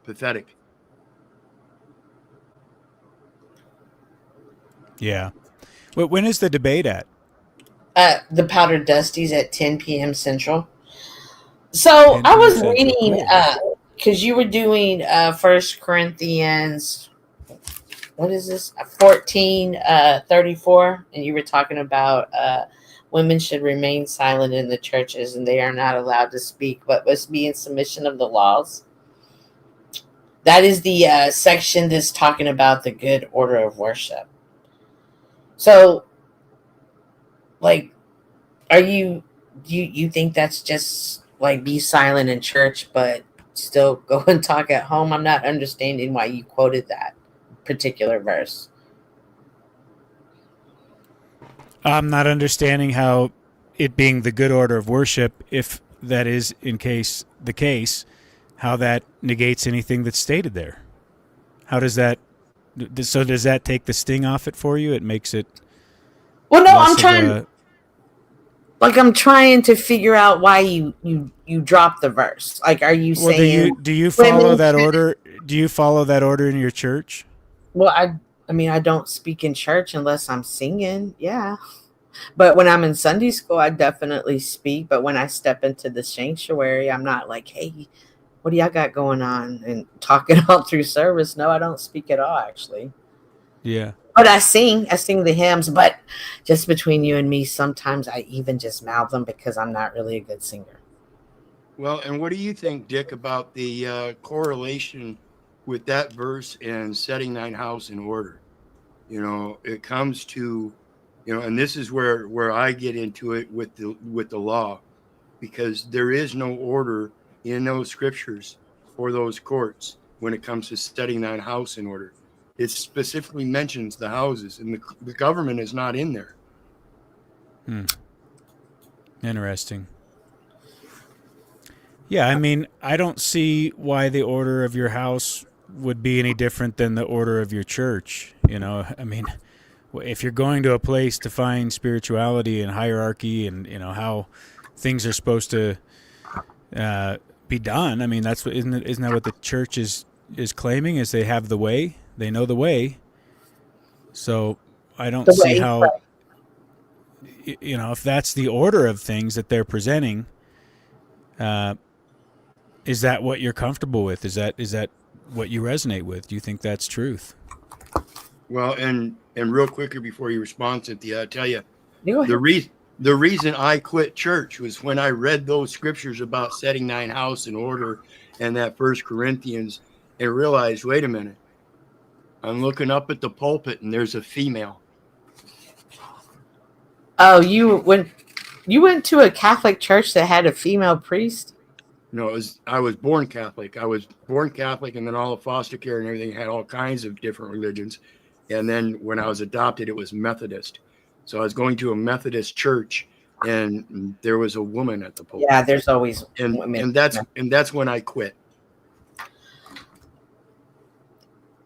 Pathetic. Yeah. Well, when is the debate at? The Powdered Dusties at 10 p.m. Central. So 10 I was Central. reading, Cool. because you were doing 1 Corinthians, what is this? 14:34, and you were talking about women should remain silent in the churches and they are not allowed to speak, but must be in submission of the laws. That is the section that's talking about the good order of worship. So, like, you think that's just like be silent in church, but still go and talk at home? I'm not understanding why you quoted that particular verse. I'm not understanding how it being the good order of worship, if that is the case, how that negates anything that's stated there. How does that? So does that take the sting off it for you? It makes it. Well, no, less I'm of trying. I'm trying to figure out why you dropped the verse. Like, are you Well, saying? do you follow women that should- order? Do you follow that order in your church? Well, I mean, I don't speak in church unless I'm singing. Yeah. But when I'm in Sunday school, I definitely speak. But when I step into the sanctuary, I'm not like, hey, what do y'all got going on? And talking all through service. No, I don't speak at all, actually. Yeah. But I sing the hymns. But just between you and me, sometimes I even just mouth them because I'm not really a good singer. Well, and what do you think, Dick, about the correlation with that verse and setting thine house in order? It comes to, and this is where I get into it with the law, because there is no order in those scriptures for those courts when it comes to setting thine house in order. It specifically mentions the houses, and the government is not in there. Interesting. Yeah, I mean, I don't see why the order of your house would be any different than the order of your church. I mean, if you're going to a place to find spirituality and hierarchy and how things are supposed to be done, I mean, that's what isn't that what the church is claiming? Is they have the way, they know the way. So I don't The see way, how, if that's the order of things that they're presenting, is that what you're comfortable with? Is that what you resonate with? Do you think that's truth? Well, and real quickly before you respond, Cynthia, I tell you, Go ahead. the reason I quit church was when I read those scriptures about setting thine house in order and that First Corinthians, and realized, wait a minute, I'm looking up at the pulpit and there's a female. Oh, you went to a Catholic church that had a female priest? No, I was born Catholic. I was born Catholic, and then all the foster care and everything had all kinds of different religions. And then when I was adopted, it was Methodist. So I was going to a Methodist church, and there was a woman at the pulpit. Yeah, there's always and that's when I quit.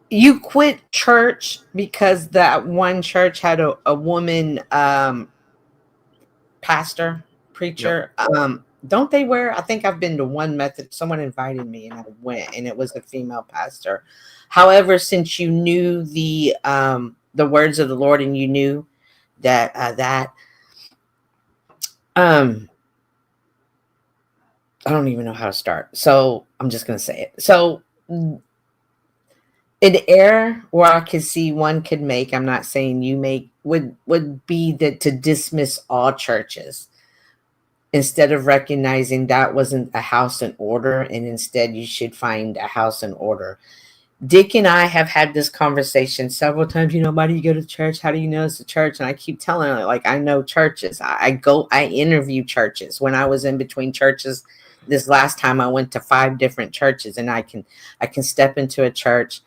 You quit church because that one church had a woman pastor, preacher. Yep. Don't they wear? I think I've been to one Method. Someone invited me, and I went, and it was a female pastor. However, since you knew the words of the Lord, and you knew that I don't even know how to start, so I'm just gonna say it. So an error where I could see one could make, I'm not saying you make, would be that to dismiss all churches instead of recognizing that wasn't a house in order, and instead you should find a house in order. Dick and I have had this conversation several times. Why do you go to church? How do you know it's a church? And I keep telling her, like, I know churches. I interview churches. When I was in between churches, this last time I went to 5 different churches, and I can step into a church.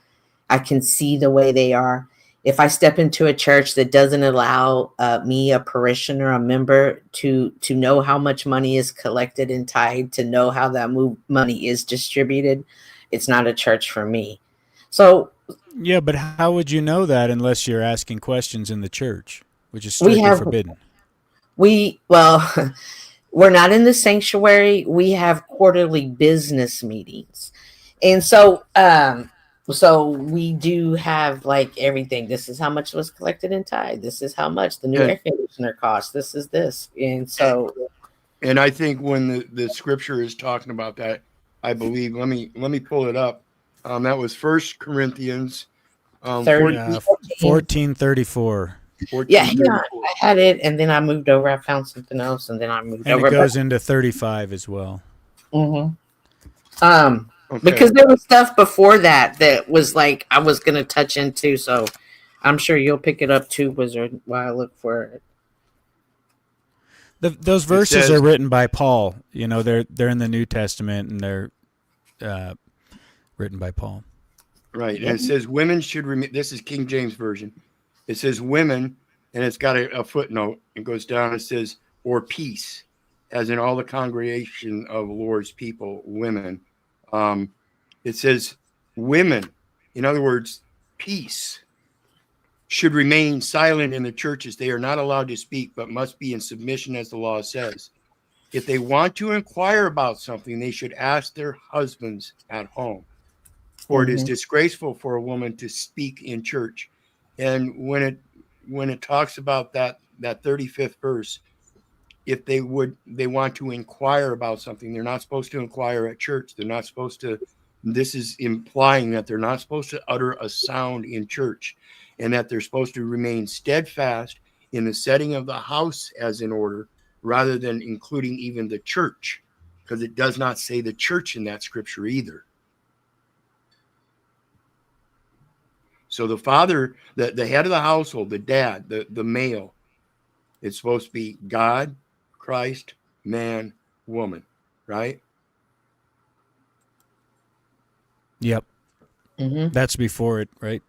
I can see the way they are. If I step into a church that doesn't allow me, a parishioner, a member, to know how much money is collected and tied, to know how that money is distributed, it's not a church for me. So yeah, but how would you know that unless you're asking questions in the church, which is strictly forbidden? We're not in the sanctuary. We have quarterly business meetings, and so we do have like everything. This is how much was collected and tied. This is how much the new air conditioner costs. This is this, and so. And I think when the scripture is talking about that, I believe. Let me pull it up. That was 1 Corinthians 14:34. Yeah, hang on. I had it, and then I moved over. I found something else, and then I moved over. And it goes into 35 as well. Mm-hmm. Because there was stuff before that was like I was gonna touch into, so I'm sure you'll pick it up too, Wizard, while I look for it. Those verses are written by Paul. They're in the New Testament, and they're written by Paul. Right. And it says women should remain. This is King James Version. It says women, and it's got a footnote. It goes down. It says, or peace, as in all the congregation of Lord's people, women. It says women, in other words, peace, should remain silent in the churches. They are not allowed to speak, but must be in submission as the law says. If they want to inquire about something, they should ask their husbands at home. For it is disgraceful for a woman to speak in church. And when it talks about that 35th verse, if they want to inquire about something, they're not supposed to inquire at church. They're not supposed to. This is implying that they're not supposed to utter a sound in church, and that they're supposed to remain steadfast in the setting of the house as in order, rather than including even the church, because it does not say the church in that scripture either. So the father, the head of the household, the dad, the male, it's supposed to be God, Christ, man, woman, right? Yep. That's before it, right?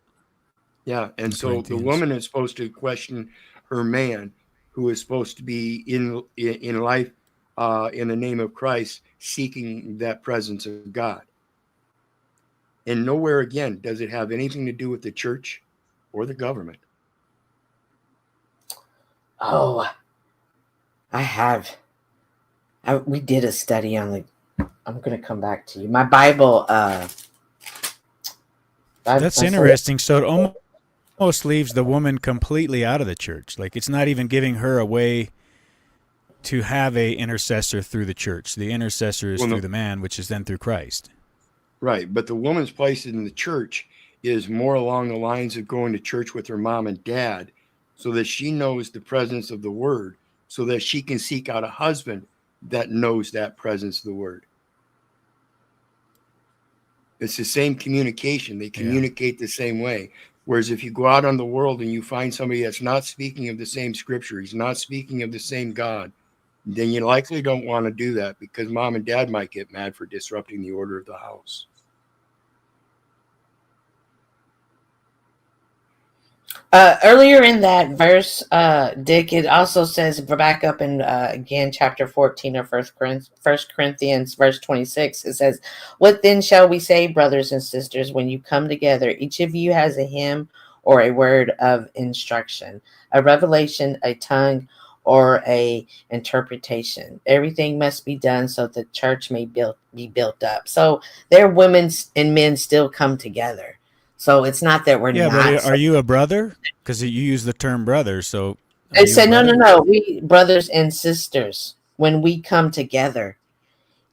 Yeah, and so the woman is supposed to question her man, who is supposed to be in life, in the name of Christ, seeking that presence of God. And nowhere again does it have anything to do with the church or the government. Oh, we did a study on I'm going to come back to you. My Bible. That's interesting. So almost leaves the woman completely out of the church. Like, it's not even giving her a way to have a intercessor through the church. The intercessor is through the man, which is then through Christ. Right. But the woman's place in the church is more along the lines of going to church with her mom and dad so that she knows the presence of the word, so that she can seek out a husband that knows that presence of the word. It's the same communication. They communicate the same way. Whereas if you go out on the world and you find somebody that's not speaking of the same scripture, he's not speaking of the same God, then you likely don't want to do that, because mom and dad might get mad for disrupting the order of the house. Earlier in that verse, Dick, it also says, back up in again chapter 14 of First Corinthians verse 26, it says, "What then shall we say, brothers and sisters, when you come together? Each of you has a hymn or a word of instruction, a revelation, a tongue, or a interpretation. Everything must be done so the church may be built up." So their women and men still come together. So it's not that we're not. But are you a brother? Because you use the term brother. So it said no. We brothers and sisters, when we come together,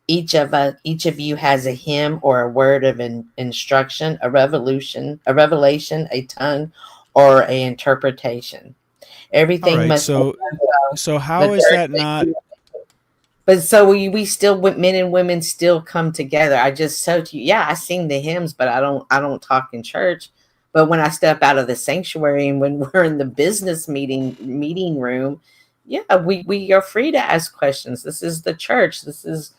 each of you has a hymn or a word of instruction, a revelation, a tongue, or an interpretation. Everything must. So how is that not? But so we still, men and women still come together. I just told you, I sing the hymns, but I don't talk in church. But when I step out of the sanctuary and when we're in the business meeting room, we are free to ask questions. This is the church. This is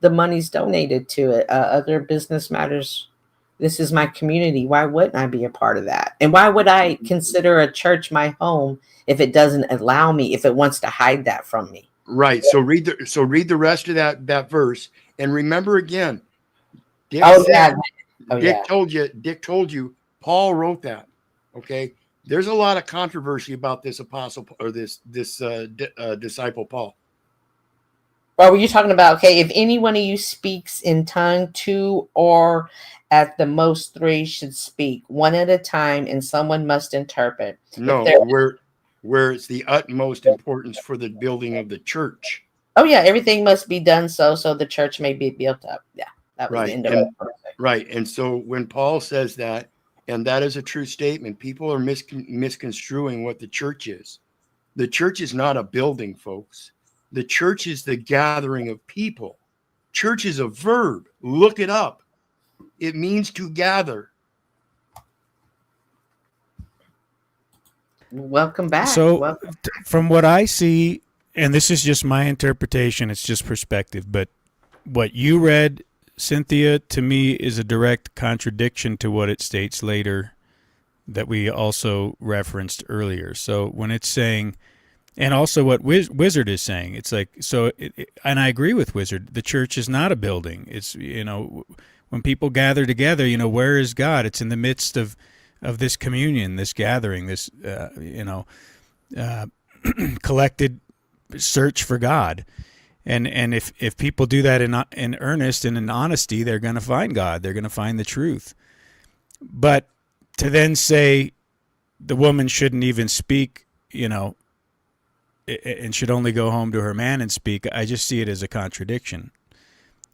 the money's donated to it. Other business matters. This is my community. Why wouldn't I be a part of that? And why would I consider a church my home if it doesn't allow me, if it wants to hide that from me? Right. So read the rest of that verse, and remember again. Dick told you. Paul wrote that. Okay. There's a lot of controversy about this apostle or this disciple Paul. Well, were you talking about? Okay, if any one of you speaks in tongue, 2 or at the most 3 should speak, one at a time, and someone must interpret. No, where it's the utmost importance for the building of the church. Oh yeah, everything must be done so the church may be built up. Yeah, that was the end of it. Right, and so when Paul says that, and that is a true statement, people are misconstruing what the church is. The church is not a building, folks. The church is the gathering of people. Church is a verb. Look it up. It means to gather. Welcome back. So from what I see, and this is just my interpretation, it's just perspective, but what you read, Cynthia, to me is a direct contradiction to what it states later that we also referenced earlier. So when it's saying, and also what Wizard is saying, it's like, and I agree with Wizard, the church is not a building. It's, when people gather together, where is God? It's in the midst of this communion, this gathering, this, collected search for God. And if people do that in earnest and in honesty, they're going to find God. They're going to find the truth. But to then say the woman shouldn't even speak, and should only go home to her man and speak, I just see it as a contradiction.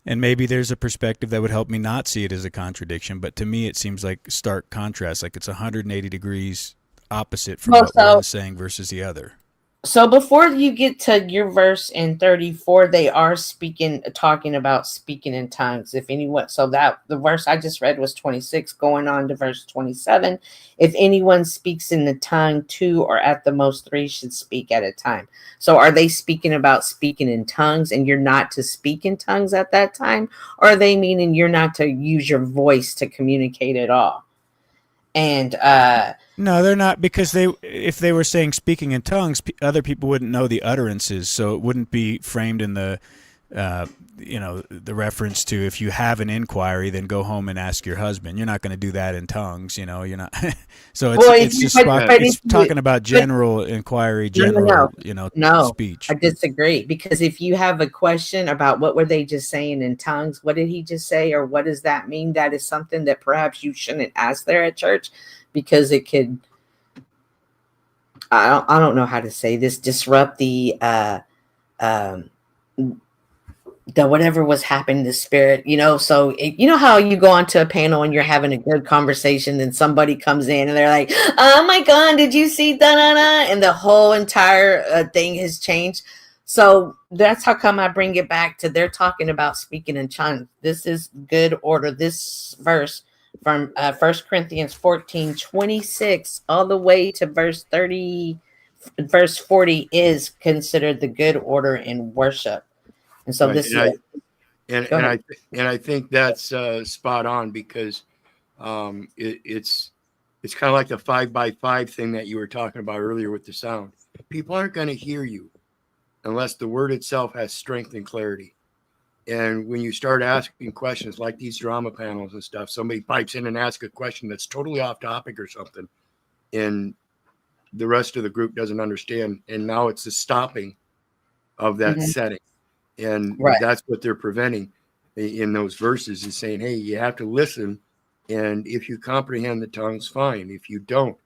And maybe there's a perspective that would help me not see it as a contradiction, but to me it seems like stark contrast, like it's 180 degrees opposite from what one is saying versus the other. So before you get to your verse in 34, they are talking about speaking in tongues. If anyone, so that the verse I just read was 26, going on to verse 27. If anyone speaks in the tongue, 2 or at the most 3 should speak at a time. So are they speaking about speaking in tongues and you're not to speak in tongues at that time? Or are they meaning you're not to use your voice to communicate at all? And no, they're not, because if they were saying speaking in tongues, other people wouldn't know the utterances, so it wouldn't be framed in the the reference to, if you have an inquiry, then go home and ask your husband. You're not going to do that in tongues, you're not. So it's talking about general inquiry, general speech. I disagree, because if you have a question about what were they just saying in tongues, what did he just say, or what does that mean, that is something that perhaps you shouldn't ask there at church, because it could I don't know how to say this, disrupt um the whatever was happening, the spirit, so you know how you go onto a panel and you're having a good conversation, and somebody comes in and they're like, oh my god, did you see da da da, and the whole entire thing has changed. So that's how come I bring it back to, they're talking about speaking in tongues. This is good order. This verse from 1 Corinthians 14:26 all the way to verse 40 is considered the good order in worship. And so Right. this And is Go ahead. I think that's spot on, because it's kind of like the 5x5 thing that you were talking about earlier with the sound. People aren't going to hear you unless the word itself has strength and clarity. And when you start asking questions like these drama panels and stuff, somebody pipes in and asks a question that's totally off topic or something, and the rest of the group doesn't understand. And now it's the stopping of that Mhm. setting. And Right. that's what they're preventing in those verses, is saying, hey, you have to listen. And if you comprehend the tongues, fine. If you don't,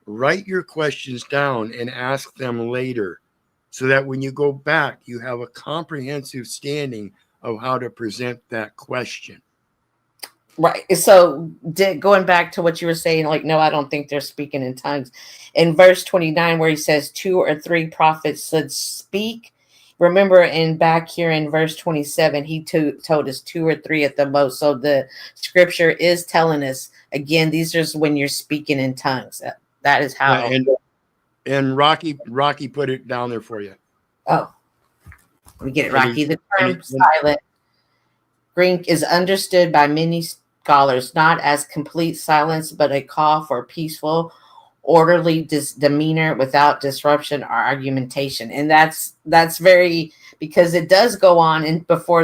write your questions down and ask them later, so that when you go back, you have a comprehensive standing of how to present that question. Right. So going back to what you were saying, like, no, I don't think they're speaking in tongues. In verse 29, where he says 2 or 3 prophets should speak. Remember, back here in verse 27, he told us 2 or 3 at the most. So the scripture is telling us, again, these are when you're speaking in tongues. That is how. And Rocky put it down there for you. Oh, let me get it, And Rocky. The term silent Greek is understood by many scholars not as complete silence, but a call for peaceful, orderly demeanor without disruption or argumentation. And that's very, because it does go on, and before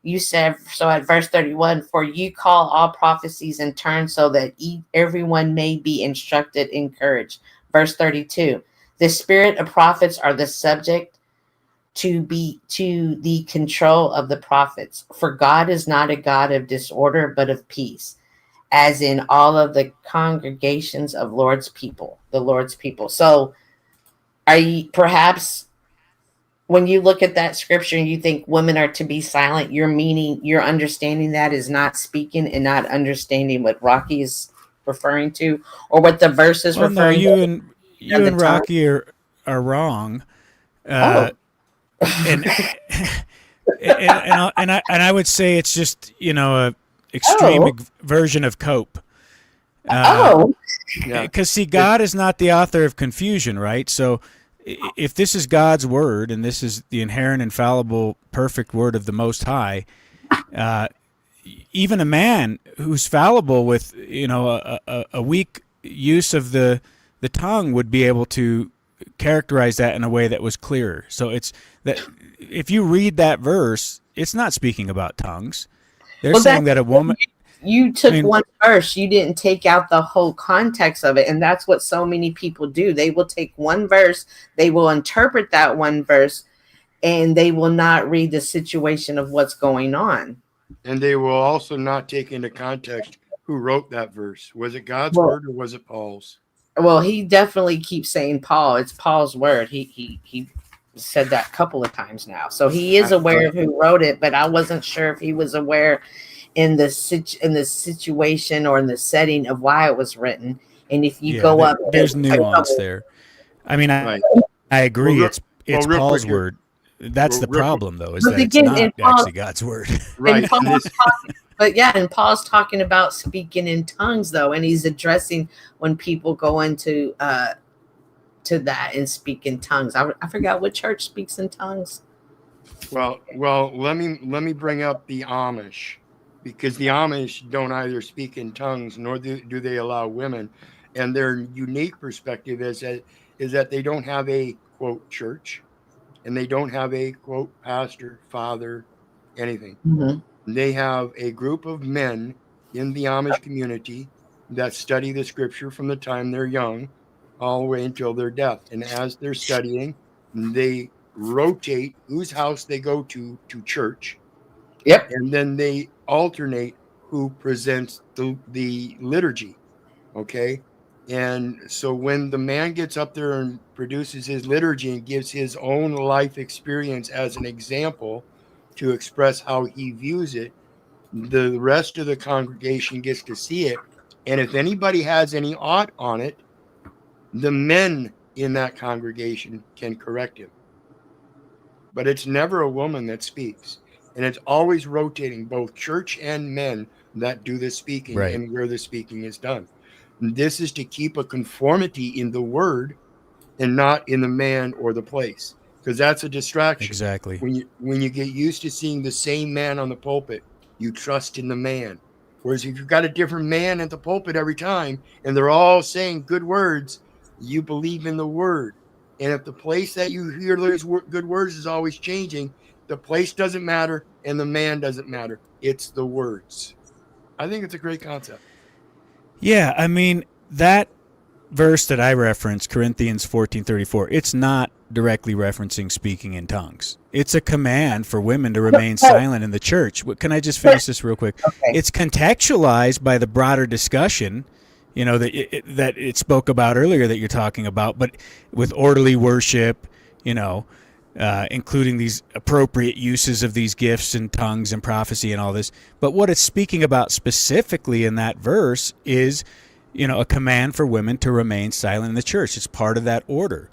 you said, so at verse 31, for you call all prophecies in turn, so that everyone may be instructed, encouraged. Verse 32, the spirit of prophets are the subject to the control of the prophets. For God is not a God of disorder, but of peace, as in all of the congregations of the Lord's people. So perhaps when you look at that scripture and you think women are to be silent, you're understanding that is not speaking and not understanding what Rocky is referring to, or what the verse is referring to. You and Rocky are wrong. And I would say it's just, a extreme version of cope. Because see, God is not the author of confusion, right? So if this is God's word, and this is the inherent, infallible, perfect word of the Most High, even a man who's fallible with a weak use of the tongue would be able to characterize that in a way that was clearer. So it's that if you read that verse, it's not speaking about tongues. They're saying that a woman. You took one verse, you didn't take out the whole context of it. And that's what so many people do. They will take one verse, they will interpret that one verse, and they will not read the situation of what's going on. And they will also not take into context who wrote that verse. Was it God's word or was it Paul's? Well, he definitely keeps saying Paul. It's Paul's word. He said that a couple of times now. So he is aware of who wrote it, but I wasn't sure if he was aware in the situation or in the setting of why it was written. And if you go up, there's nuance there. I mean, I agree. It's Paul's word. That's the problem, though, is that it's not actually God's word. Right. And Paul's talking about speaking in tongues, though, and he's addressing when people go into to that and speak in tongues. I forgot what church speaks in tongues. Well, let me bring up the Amish, because the Amish don't either speak in tongues nor do they allow women, and their unique perspective is that they don't have a quote church, and they don't have a quote pastor, father, anything. Mm-hmm. They have a group of men in the Amish community that study the scripture from the time they're young all the way until their death. And as they're studying, they rotate whose house they go to church. Yep. And then they alternate who presents the liturgy. Okay. And so when the man gets up there and produces his liturgy and gives his own life experience as an example to express how he views it, the rest of the congregation gets to see it. And if anybody has any ought on it, the men in that congregation can correct him. But it's never a woman that speaks. And it's always rotating, both church and men that do the speaking Right. and where the speaking is done. And this is to keep a conformity in the word and not in the man or the place, because that's a distraction. Exactly. When you get used to seeing the same man on the pulpit, you trust in the man. Whereas if you've got a different man at the pulpit every time and they're all saying good words, you believe in the word. And if the place that you hear those good words is always changing, the place doesn't matter and the man doesn't matter. It's the words. I think it's a great concept. Yeah, I mean, that verse that I referenced, Corinthians 14:34, it's not directly referencing speaking in tongues. It's a command for women to remain silent in the church. Can I just finish this real quick? Okay. It's contextualized by the broader discussion, that it spoke about earlier that you're talking about, but with orderly worship, including these appropriate uses of these gifts and tongues and prophecy and all this. But what it's speaking about specifically in that verse is, a command for women to remain silent in the church. It's part of that order.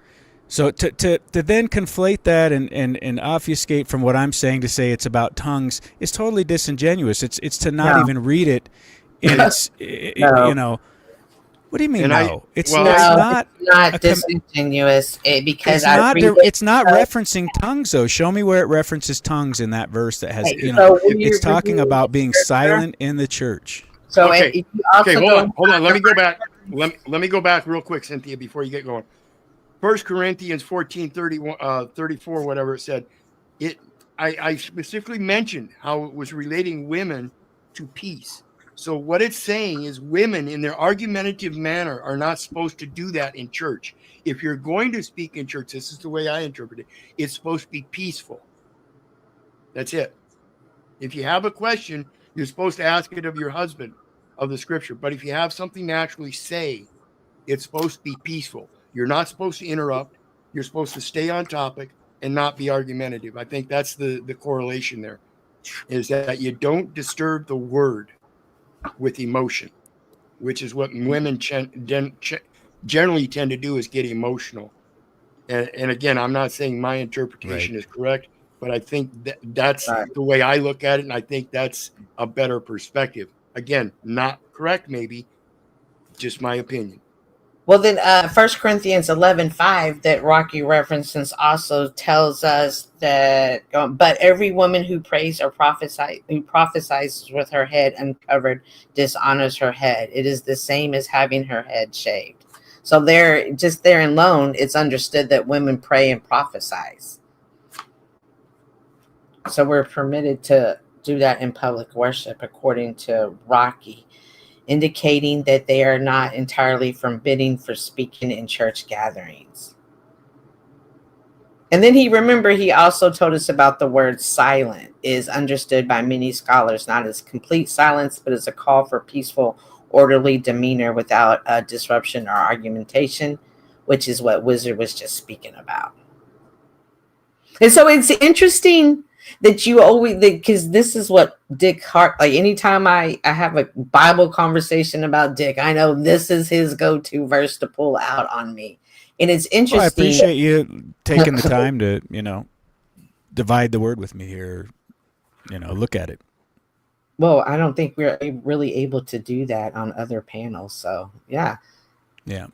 So to then conflate that and obfuscate from what I'm saying to say it's about tongues is totally disingenuous. It's to not even read it in No. What do you mean? And No, it's No, not. it's not a com- disingenuous because It's I not. read It's not referencing tongues, though. Show me where it references tongues in that verse that has. Okay, so when It's you talking read about being scripture- silent in the church. So Okay. if you also Okay, go hold on. Let me go back. Let me go back real quick, Cynthia, before you get going. 1 Corinthians 34, whatever it said. I specifically mentioned how it was relating women to peace. So what it's saying is women in their argumentative manner are not supposed to do that in church. If you're going to speak in church, this is the way I interpret it, it's supposed to be peaceful. That's it. If you have a question, you're supposed to ask it of your husband of the scripture. But if you have something to actually say, it's supposed to be peaceful. You're not supposed to interrupt. You're supposed to stay on topic and not be argumentative. I think that's the correlation there, is that you don't disturb the word with emotion, which is what women generally tend to do, is get emotional. And again, I'm not saying my interpretation is correct, but I think that's Right. the way I look at it, and I think that's a better perspective. Again, not correct, maybe, just my opinion. Well, then 1 Corinthians 11:5 that Rocky references also tells us that, but every woman who prays or prophesies with her head uncovered dishonors her head. It is the same as having her head shaved. So there in alone, it's understood that women pray and prophesize. So we're permitted to do that in public worship, according to Rocky, indicating that they are not entirely forbidden for speaking in church gatherings. And then he also told us about the word silent is understood by many scholars not as complete silence, but as a call for peaceful, orderly demeanor without disruption or argumentation, which is what Wizard was just speaking about. And so it's interesting that you always, because this is what Dick Hart, like anytime I have a Bible conversation about Dick, I know this is his go-to verse to pull out on me. And it's interesting. Well, I appreciate you taking the time to, divide the word with me here, look at it. Well, I don't think we're really able to do that on other panels. So, yeah. Yeah.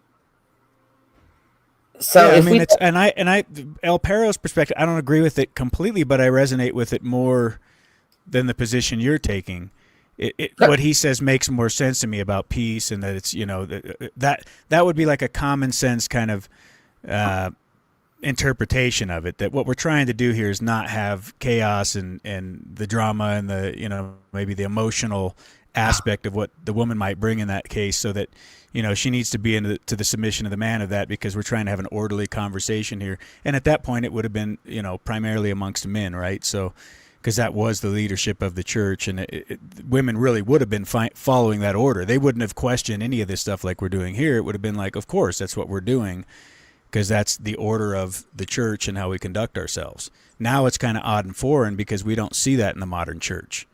So yeah, El Perro's perspective, I don't agree with it completely, but I resonate with it more than the position you're taking. What he says makes more sense to me about peace, and that it's that would be like a common sense kind of interpretation of it. That what we're trying to do here is not have chaos and the drama and the maybe the emotional aspect of what the woman might bring in that case, so that she needs to be to the submission of the man of that, because we're trying to have an orderly conversation here. And at that point, it would have been primarily amongst men, right? So. because that was the leadership of the church, and women really would have been following that order. They wouldn't have questioned any of this stuff like we're doing here. It would have been like, of course, that's what we're doing, because that's the order of the church and how we conduct ourselves. Now it's kind of odd and foreign because we don't see that in the modern church.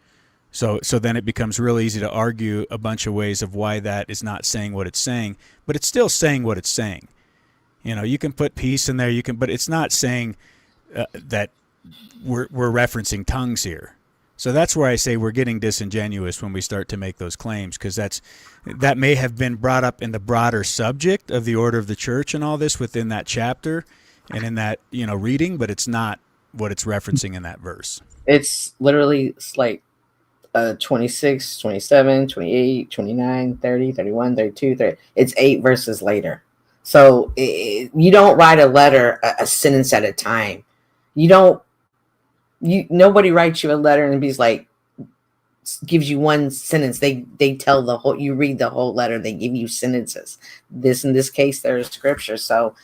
So then it becomes real easy to argue a bunch of ways of why that is not saying what it's saying, but it's still saying what it's saying. You know, you can put peace in there, but it's not saying that we're referencing tongues here. So that's where I say we're getting disingenuous when we start to make those claims, because that may have been brought up in the broader subject of the order of the church and all this within that chapter and in that, you know, reading, but it's not what it's referencing in that verse. It's literally like 26, 27, 28, 29, 30, 31, 32, 30. It's 8 verses later. So you don't write a letter, a sentence at a time. Nobody writes you a letter and gives you one sentence. They tell the whole, you read the whole letter. They give you sentences. In this case, there's scripture. So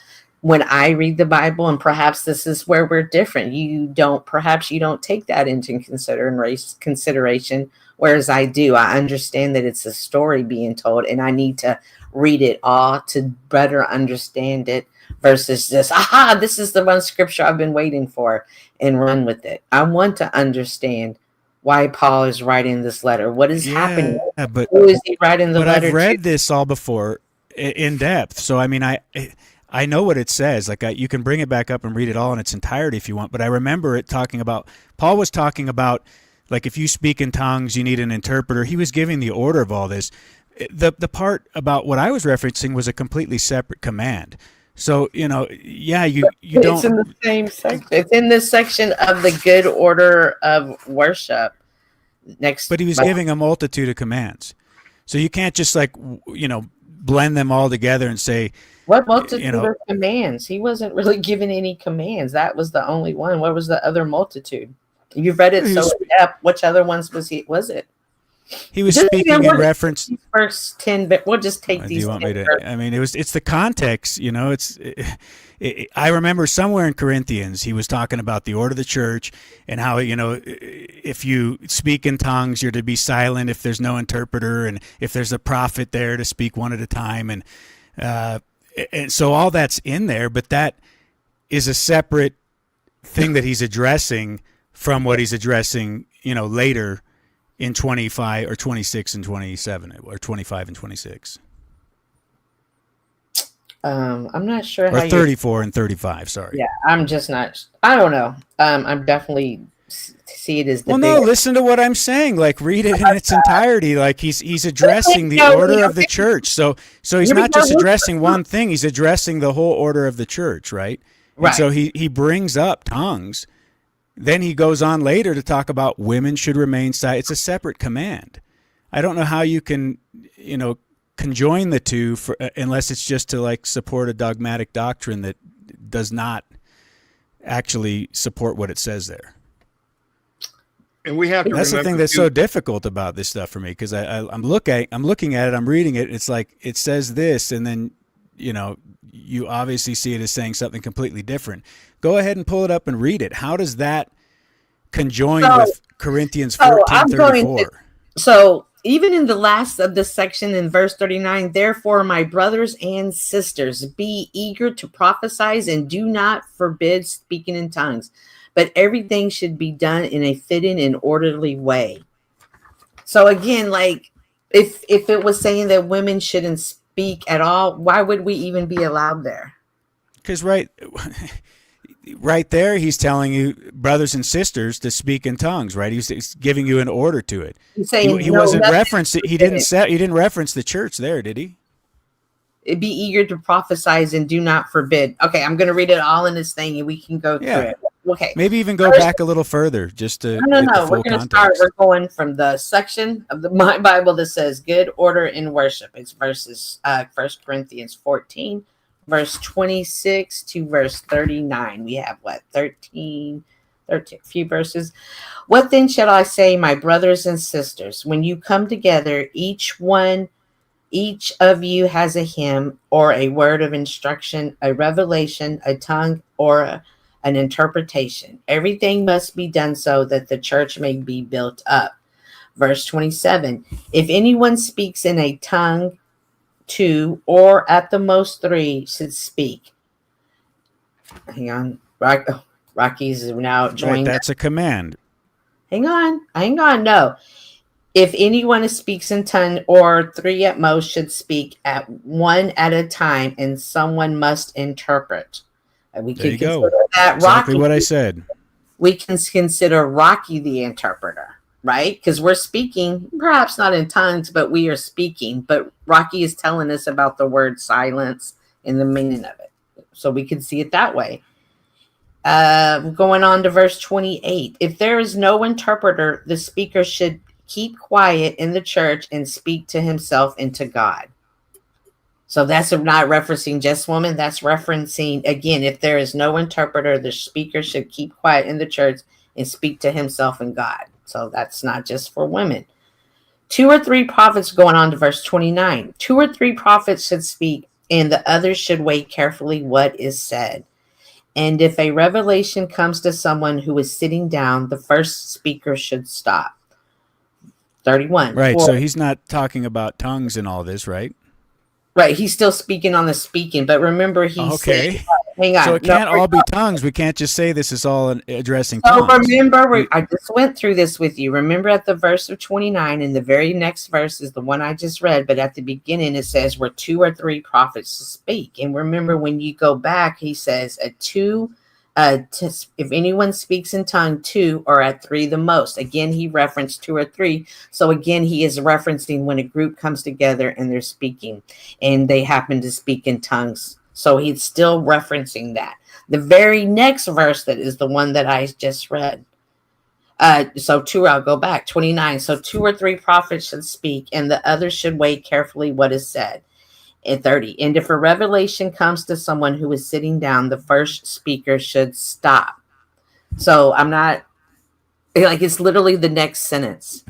when I read the Bible, and perhaps this is where we're different, perhaps you don't take that into consideration, whereas I do. I understand that it's a story being told, and I need to read it all to better understand it, versus just, this is the one scripture I've been waiting for, and run with it. I want to understand why Paul is writing this letter. What is happening? But who is he writing the letter to? I've read this all before in depth, so I mean, I know what it says. Like, you can bring it back up and read it all in its entirety if you want. But I remember it talking about, Paul was talking about, like, if you speak in tongues, you need an interpreter. He was giving the order of all this. The part about what I was referencing was a completely separate command. So, you know, yeah, you don't. It's in the same section. It's in this section of the good order of worship. But he was giving a multitude of commands. So you can't just, like, you know, blend them all together and say, what multitude of commands? He wasn't really giving any commands. That was the only one. What was the other multitude? You've read it so in depth. Which other ones was it? He was speaking in reference. First 10, but we'll just take these. Do you want me to? I mean, it's the context. You know, I remember somewhere in Corinthians he was talking about the order of the church and how, you know, if you speak in tongues, you're to be silent if there's no interpreter, and if there's a prophet there, to speak one at a time, and so all that's in there, but that is a separate thing that he's addressing from what he's addressing, you know, later in 25 or 26 and 27, or 25 and 26. I'm not sure or how 34 and 35. Sorry. Yeah, I'm just not. I don't know. I'm definitely see it as the. Well, no, listen to what I'm saying. Like, read it in its entirety. Like, he's addressing the order of the church. So he's not just addressing one thing. He's addressing the whole order of the church, right? Right. And so he brings up tongues. Then he goes on later to talk about women should remain silent. It's a separate command. I don't know how you can, you know, conjoin the two unless it's just to, like, support a dogmatic doctrine that does not actually support what it says there. And we have to. That's the thing that's so difficult about this stuff for me, because I'm looking at it, I'm reading it. It's like it says this, and then, you know, you obviously see it as saying something completely different. Go ahead and pull it up and read it. How does that conjoin with Corinthians 14:34? So even in the last of this section in verse 39, therefore, my brothers and sisters, be eager to prophesy and do not forbid speaking in tongues, but everything should be done in a fitting and orderly way. So again, like, if it was saying that women shouldn't speak at all, why would we even be allowed there? Because right there, he's telling you, brothers and sisters, to speak in tongues. Right? He's giving you an order to it. He's saying he wasn't referenced. He didn't reference the church there, did he? Be eager to prophesy and do not forbid. Okay, I'm going to read it all in this thing, and we can go through it. Okay. Maybe even go back a little further, just to no. Get the full We're going to context. start. We're going from the section of my Bible that says "good order in worship." It's verses 1 Corinthians 14. Verse 26 to verse 39. We have 13, a few verses. What then shall I say, my brothers and sisters? When you come together, each of you has a hymn or a word of instruction, a revelation, a tongue, or an interpretation. Everything must be done so that the church may be built up. Verse 27, if anyone speaks in a tongue, 2 or at the most 3 should speak. Hang on. Rocky's now Right, joined. that's a command. Hang on. No. If anyone speaks in tongue or 3 at most should speak at 1 at a time, and someone must interpret. And we There can you go. consider that Exactly Rocky. what I said. We can consider Rocky the interpreter, right? Because we're speaking, perhaps not in tongues, but we are speaking. But Rocky is telling us about the word silence and the meaning of it. So we can see it that way. Going on to verse 28. If there is no interpreter, the speaker should keep quiet in the church and speak to himself and to God. So that's not referencing just women. That's referencing, again, if there is no interpreter, the speaker should keep quiet in the church and speak to himself and God. So that's not just for women. 2 or 3 prophets, going on to verse 29. 2 or 3 prophets should speak, and the others should wait carefully what is said. And if a revelation comes to someone who is sitting down, the first speaker should stop. 31. Right, so he's not talking about tongues and all this, right? Right, he's still speaking on the speaking, but remember he's saying, hang on. So it can't all be tongues. We can't just say this is all addressing So tongues. remember, I just went through this with you. Remember at the verse of 29, and the very next verse is the one I just read, but at the beginning it says where 2 or 3 prophets speak. And remember when you go back, he says if anyone speaks in tongue, 2 or at 3 the most. Again, he referenced 2 or 3. So again, he is referencing when a group comes together and they're speaking and they happen to speak in tongues. So he's still referencing that. The very next verse that is the one that I just read. So 2, I'll go back, 29. So 2 or 3 prophets should speak, and the others should wait carefully what is said. At 30. And if a revelation comes to someone who is sitting down, the first speaker should stop. So I'm not, like, it's literally the next sentence.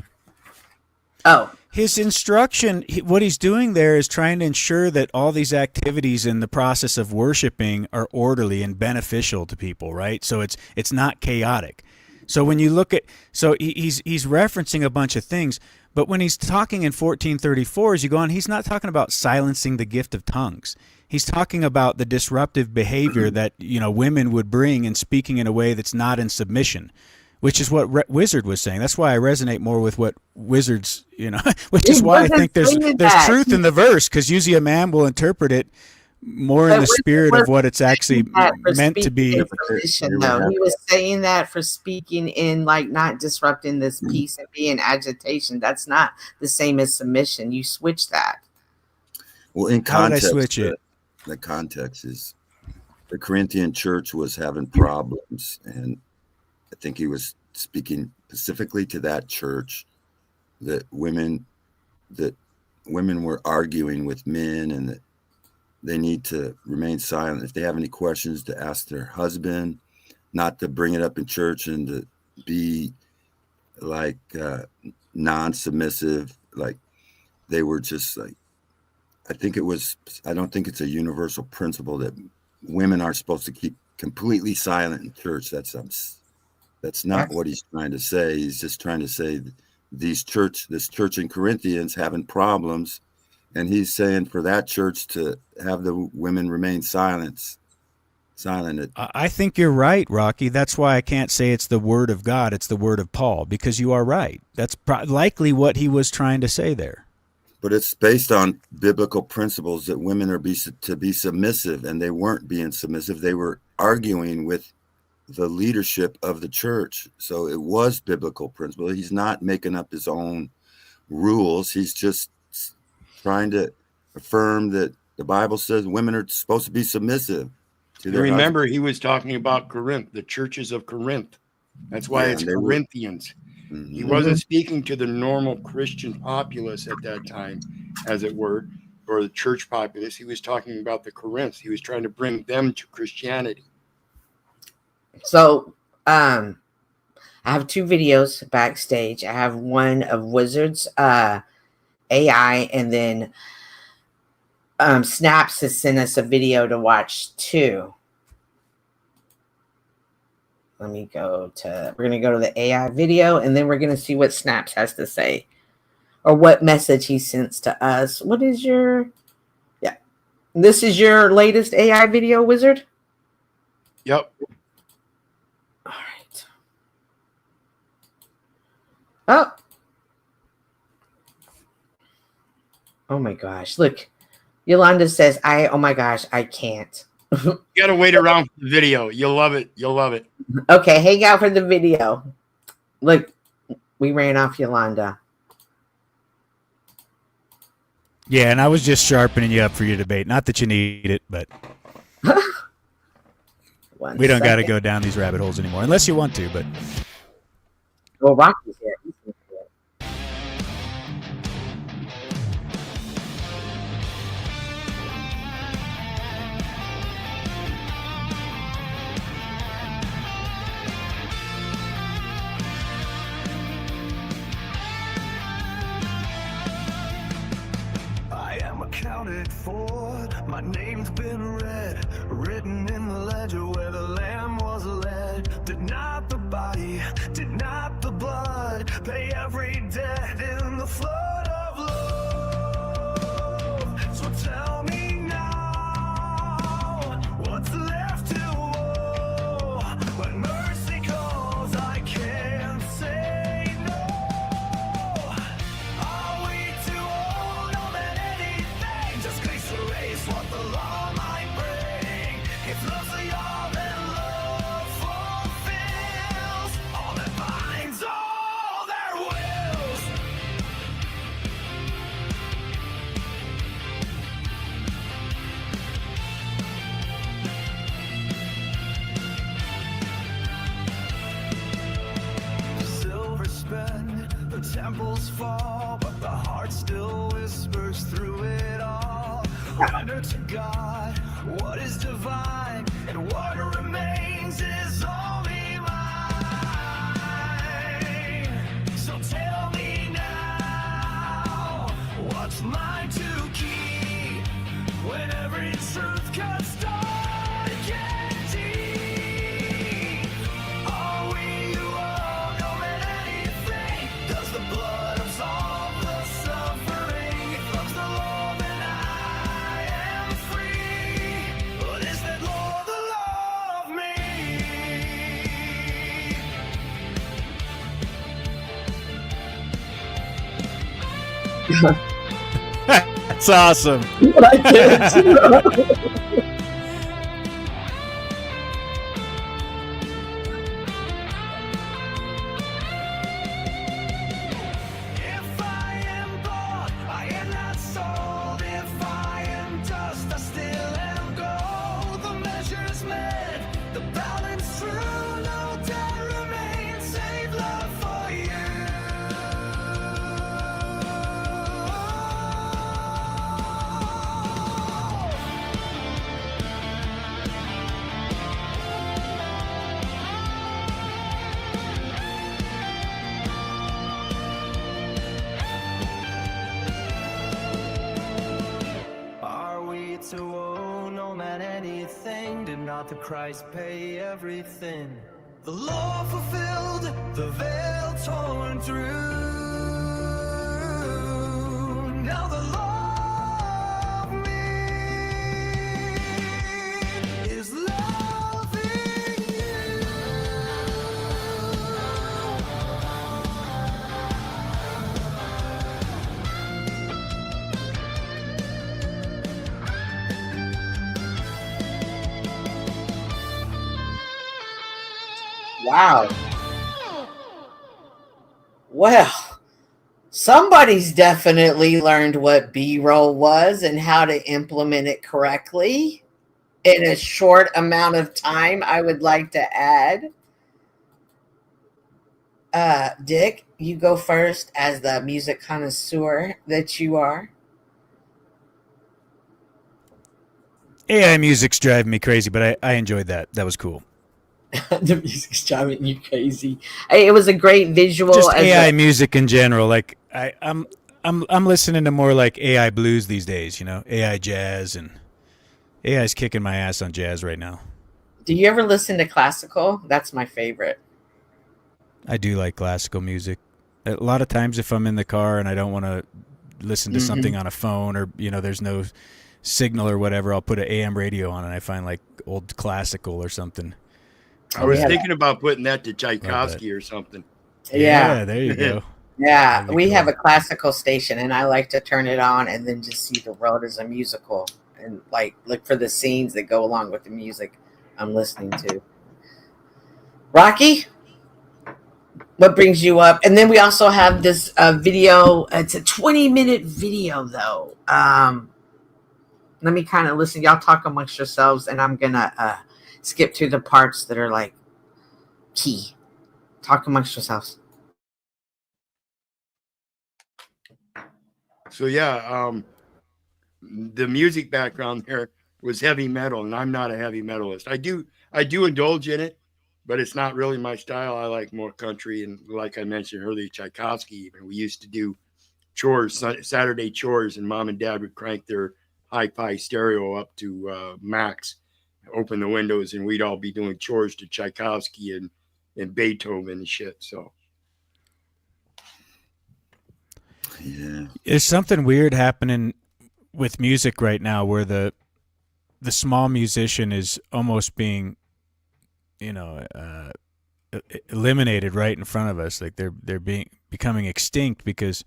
Oh. His instruction, what he's doing there is trying to ensure that all these activities in the process of worshiping are orderly and beneficial to people, right? So it's not chaotic. So when you look at, so he's referencing a bunch of things, but when he's talking in 1434, as you go on, he's not talking about silencing the gift of tongues. He's talking about the disruptive behavior that, women would bring in speaking in a way that's not in submission, which is what Wizard was saying. That's why I resonate more with what Wizard's, which is why I think there's truth in the verse, because usually a man will interpret it more in the spirit of what it's actually meant to be. He was saying that for speaking in, like, not disrupting this peace and being agitation. That's not the same as submission. You switch that. Well, in context, how did I switch it? The context is the Corinthian church was having problems, and I think he was speaking specifically to that church, that women were arguing with men, and that they need to remain silent. If they have any questions, to ask their husband, not to bring it up in church, and to be like non-submissive. Like they were just like, I don't think it's a universal principle that women are supposed to keep completely silent in church. That's not what he's trying to say. He's just trying to say this church in Corinthians having problems. And he's saying for that church to have the women remain silent. I think you're right, Rocky. That's why I can't say it's the word of God. It's the word of Paul, because you are right. That's likely what he was trying to say there. But it's based on biblical principles that women are to be submissive, and they weren't being submissive. They were arguing with the leadership of the church. So it was biblical principle. He's not making up his own rules. He's just trying to affirm that the Bible says women are supposed to be submissive to their Remember, he was talking about Corinth, the churches of Corinth. That's why it's Corinthians. Mm-hmm. He wasn't speaking to the normal Christian populace at that time, as it were, or the church populace. He was talking about the Corinth. He was trying to bring them to Christianity. So, I have 2 videos backstage. I have one of Wizard's AI, and then Snaps has sent us a video to watch too. Let me go to, we're going to go to the AI video, and then we're going to see what Snaps has to say or what message he sends to us. What is your, yeah. This is your latest AI video, Wizard? Yep. All right. Oh. Oh my gosh. Look, Yolanda says, oh my gosh, I can't. You gotta wait around for the video. You'll love it. You'll love it. Okay, hang out for the video. Look, we ran off Yolanda. Yeah, and I was just sharpening you up for your debate. Not that you need it, but we don't got to go down these rabbit holes anymore, unless you want to. But well, Rocky's here. He's here. I am accounted for, my name's been read, written in the ledger where the lamb was led. Did not the body, did not the blood, pay every debt in the flood of love. So tell me now, what's left to owe? When mercy calls, I can't say no. Are we too old on anything? Just grace erase what the law might bring. If love's the all, then love fulfills all that binds all their wills. Silver spent, the temples fall, but the heart still whispers through it all. Render to God what is divine, and what remains is only mine. So tell me now, what's mine to keep when every truth cuts dark and deep? Are we all knowing anything? Does the blood absolve the suffering? If love's the law, then I am free. But is that law the law of me? that's awesome. I can't. If I am bought, I am not sold. If I am dust, I still am gold. The measure's met, the balance true. No doubt remains, save love for you. Are we to owe no man anything? Did not the Christ pay everything? The law fulfilled, the veil torn through. Now the law of me is loving you. Wow. Well, somebody's definitely learned what B-roll was and how to implement it correctly in a short amount of time, I would like to add. Dick, you go first as the music connoisseur that you are. AI music's driving me crazy, but I enjoyed that. That was cool. The music's driving you crazy. It was a great visual. Just as AI a- music in general. Like I'm listening to more like AI blues these days. You know, AI jazz, and AI's kicking my ass on jazz right now. Do you ever listen to classical? That's my favorite. I do like classical music. A lot of times if I'm in the car and I don't want to listen to something on a phone, or there's no signal or whatever, I'll put an AM radio on and I find like old classical or something. I was thinking about putting that to Tchaikovsky or something. Yeah, there you go. Yeah, That'd be we cool. have a classical station, and I like to turn it on and then just see the world as a musical, and like look for the scenes that go along with the music I'm listening to. Rocky, what brings you up? And then we also have this video. It's a 20-minute video, though. Let me kind of listen. Y'all talk amongst yourselves, and I'm gonna skip through the parts that are like key. Talk amongst yourselves. So yeah, the music background there was heavy metal, and I'm not a heavy metalist. I do indulge in it, but it's not really my style. I like more country, and like I mentioned earlier, Tchaikovsky. Even we used to do chores, Saturday chores, and Mom and Dad would crank their hi-fi stereo up to max, open the windows, and we'd all be doing chores to Tchaikovsky and Beethoven and shit. So Yeah. There's something weird happening with music right now where the small musician is almost being eliminated right in front of us. Like they're becoming extinct, because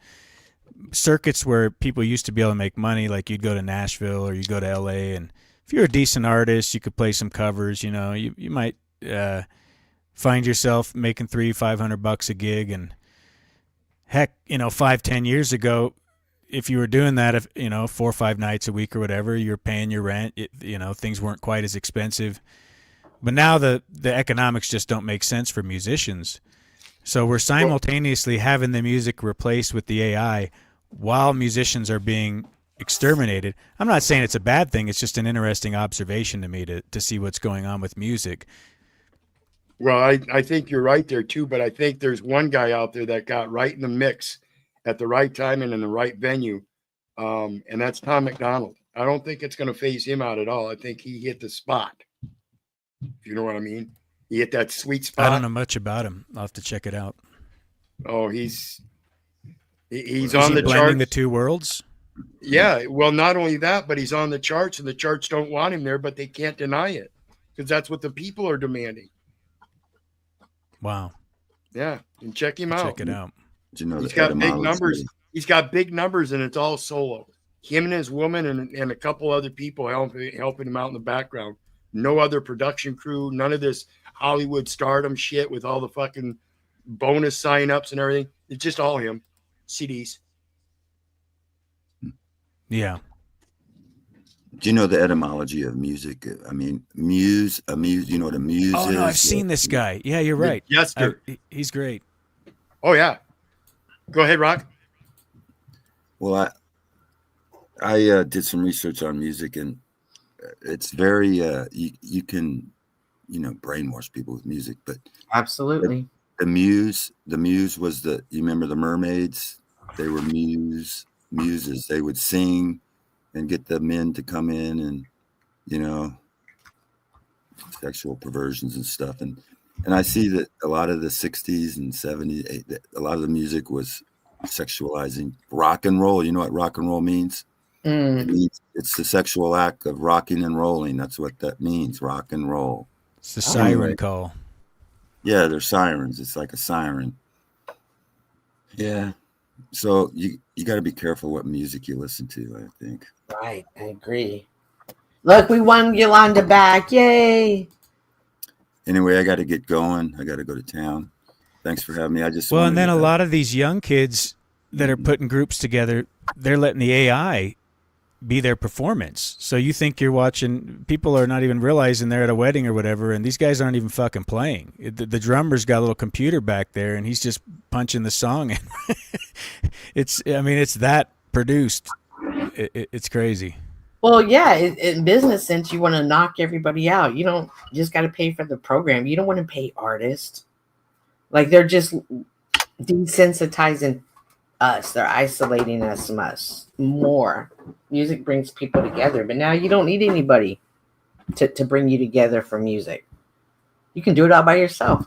circuits where people used to be able to make money, like you'd go to Nashville or you go to LA, and if you're a decent artist, you could play some covers. You might find yourself making $300-500 a gig. And heck, 5-10 years ago, if you were doing that, 4 or 5 nights a week or whatever, you're paying your rent. Things weren't quite as expensive. But now the economics just don't make sense for musicians. So we're simultaneously having the music replaced with the AI while musicians are being exterminated. I'm not saying it's a bad thing. It's just an interesting observation to me to see what's going on with music. well, I think you're right there too, but I think there's one guy out there that got right in the mix at the right time and in the right venue, and that's Tom McDonald. I don't think it's going to phase him out at all. I think he hit the spot. If you know what I mean. He hit that sweet spot. I don't know much about him. I'll have to check it out. Oh, he's Is on he the blending charts. the two worlds? Yeah, well, not only that, but he's on the charts, and the charts don't want him there, but they can't deny it because that's what the people are demanding. Wow. Yeah, and check him out. Check it out. Do you know He's the got big etymology? numbers. He's got big numbers, and it's all solo. Him and his woman and a couple other people helping him out in the background. No other production crew. None of this Hollywood stardom shit with all the fucking bonus sign-ups and everything. It's just all him. CDs. Yeah. Do you know the etymology of music? I mean, muse. You know what a muse Oh is? no, I've seen this guy. Yeah, you're right. Jester. He's great. Oh yeah. Go ahead, Rock. Well, I did some research on music, and it's very you can brainwash people with music, but Absolutely. the muse was you remember the mermaids? They were muses. They would sing and get the men to come in, and sexual perversions and stuff, and I see that a lot of the 60s and 70s, a lot of the music was sexualizing rock and roll. You know what rock and roll means? It means it's the sexual act of rocking and rolling. That's what that means, rock and roll. It's the siren Anyway. call. Yeah, they're sirens. It's like a siren. Yeah. So you got to be careful what music you listen to, I think. Right, I agree. Look, we won Yolanda back. Yay. Anyway, I got to get going. I got to go to town. Thanks for having me. I just Well, and wanted then to- a lot of these young kids that are putting groups together, they're letting the AI be their performance. So you think you're watching, people are not even realizing they're at a wedding or whatever, and these guys aren't even fucking playing. The drummer's got a little computer back there, and he's just punching the song in. It's that produced. It's crazy. Well, yeah, in business sense, you want to knock everybody out. You just got to pay for the program. You don't want to pay artists. Like, they're just desensitizing us. They're isolating us more. Music brings people together, but now you don't need anybody. to bring you together for music. You can do it all by yourself.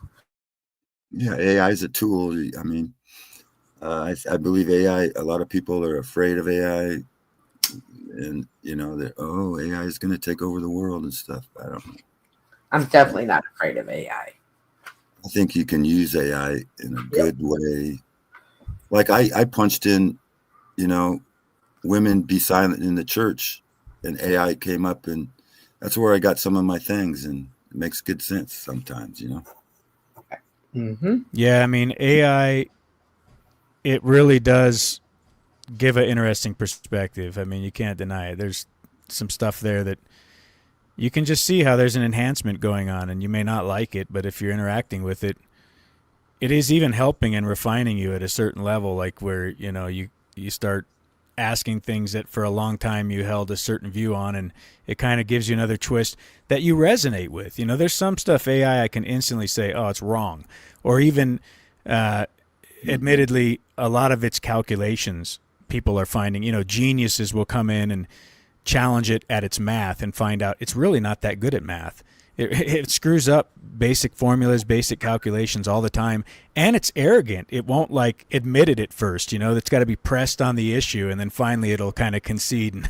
Yeah, AI is a tool. I mean, I believe AI. A lot of people are afraid of AI, and that AI is going to take over the world and stuff. I don't know. I'm definitely not afraid of AI. I think you can use AI in a good way. Like I punched in, women be silent in the church, and AI came up, and that's where I got some of my things, and it makes good sense sometimes, Mm-hmm. Yeah, I mean, AI, it really does give an interesting perspective. I mean, you can't deny it. There's some stuff there that you can just see how there's an enhancement going on, and you may not like it, but if you're interacting with it, it is even helping and refining you at a certain level, like where, you start asking things that for a long time you held a certain view on, and it kind of gives you another twist that you resonate with. There's some stuff AI I can instantly say, oh, it's wrong. Or even, admittedly, a lot of its calculations people are finding, geniuses will come in and challenge it at its math and find out it's really not that good at math. It screws up basic formulas, basic calculations all the time, and it's arrogant. It won't admit it at first. It's got to be pressed on the issue, and then finally it'll kind of concede and,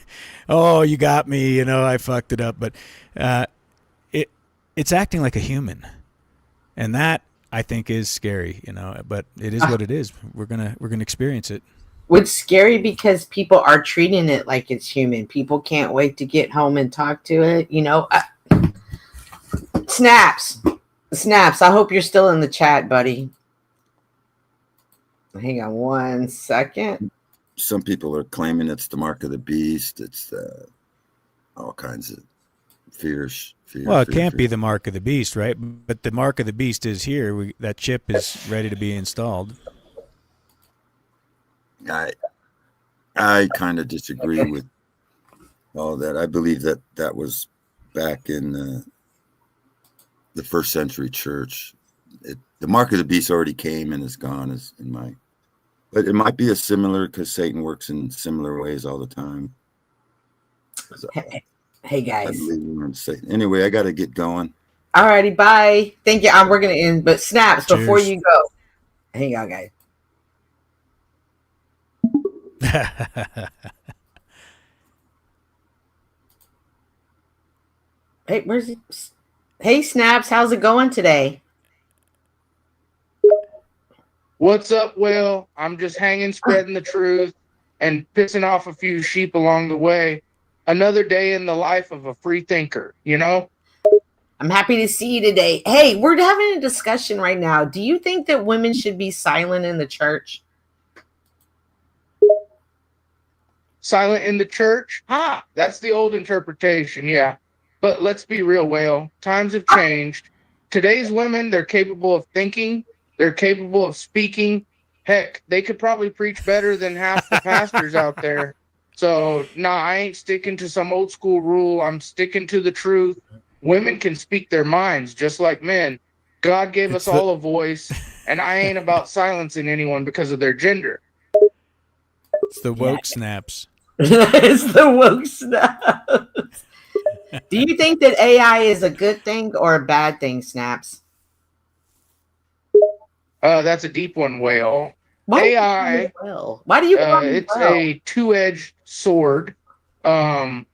oh, you got me. I fucked it up. But it's acting like a human, and that I think is scary. But it is what it is. We're gonna experience it. It's scary because people are treating it like it's human. People can't wait to get home and talk to it. Snaps. I hope you're still in the chat, buddy. Hang on 1 second. Some people are claiming it's the mark of the beast. It's all kinds of fear. Well, it can't be the mark of the beast, right? But the mark of the beast is here. That chip is ready to be installed. I kind of disagree with all that. I believe that was back in the first century church. The mark of the beast already came and is gone, but it might be a similar, because Satan works in similar ways all the time. So, hey guys. I believe in Satan. Anyway, I got to get going. Alrighty, bye. Thank you. We're gonna end, but Snaps, Cheers. before you go, hang on, guys. Hey, where's it? Hey, Snaps, how's it going today? What's up, Will? I'm just hanging, spreading the truth, and pissing off a few sheep along the way. Another day in the life of a free thinker, I'm happy to see you today. Hey, we're having a discussion right now. Do you think that women should be silent in the church? Silent in the church? That's the old interpretation, yeah. But let's be real, Whale. Times have changed. Today's women, they're capable of thinking. They're capable of speaking. Heck, they could probably preach better than half the pastors out there. So, I ain't sticking to some old school rule. I'm sticking to the truth. Women can speak their minds just like men. God gave us all a voice, and I ain't about silencing anyone because of their gender. It's the woke snaps. It's the woke snaps. Do you think that AI is a good thing or a bad thing, Snaps? That's a deep one, Whale. Why AI, why do you it's a two-edged sword. On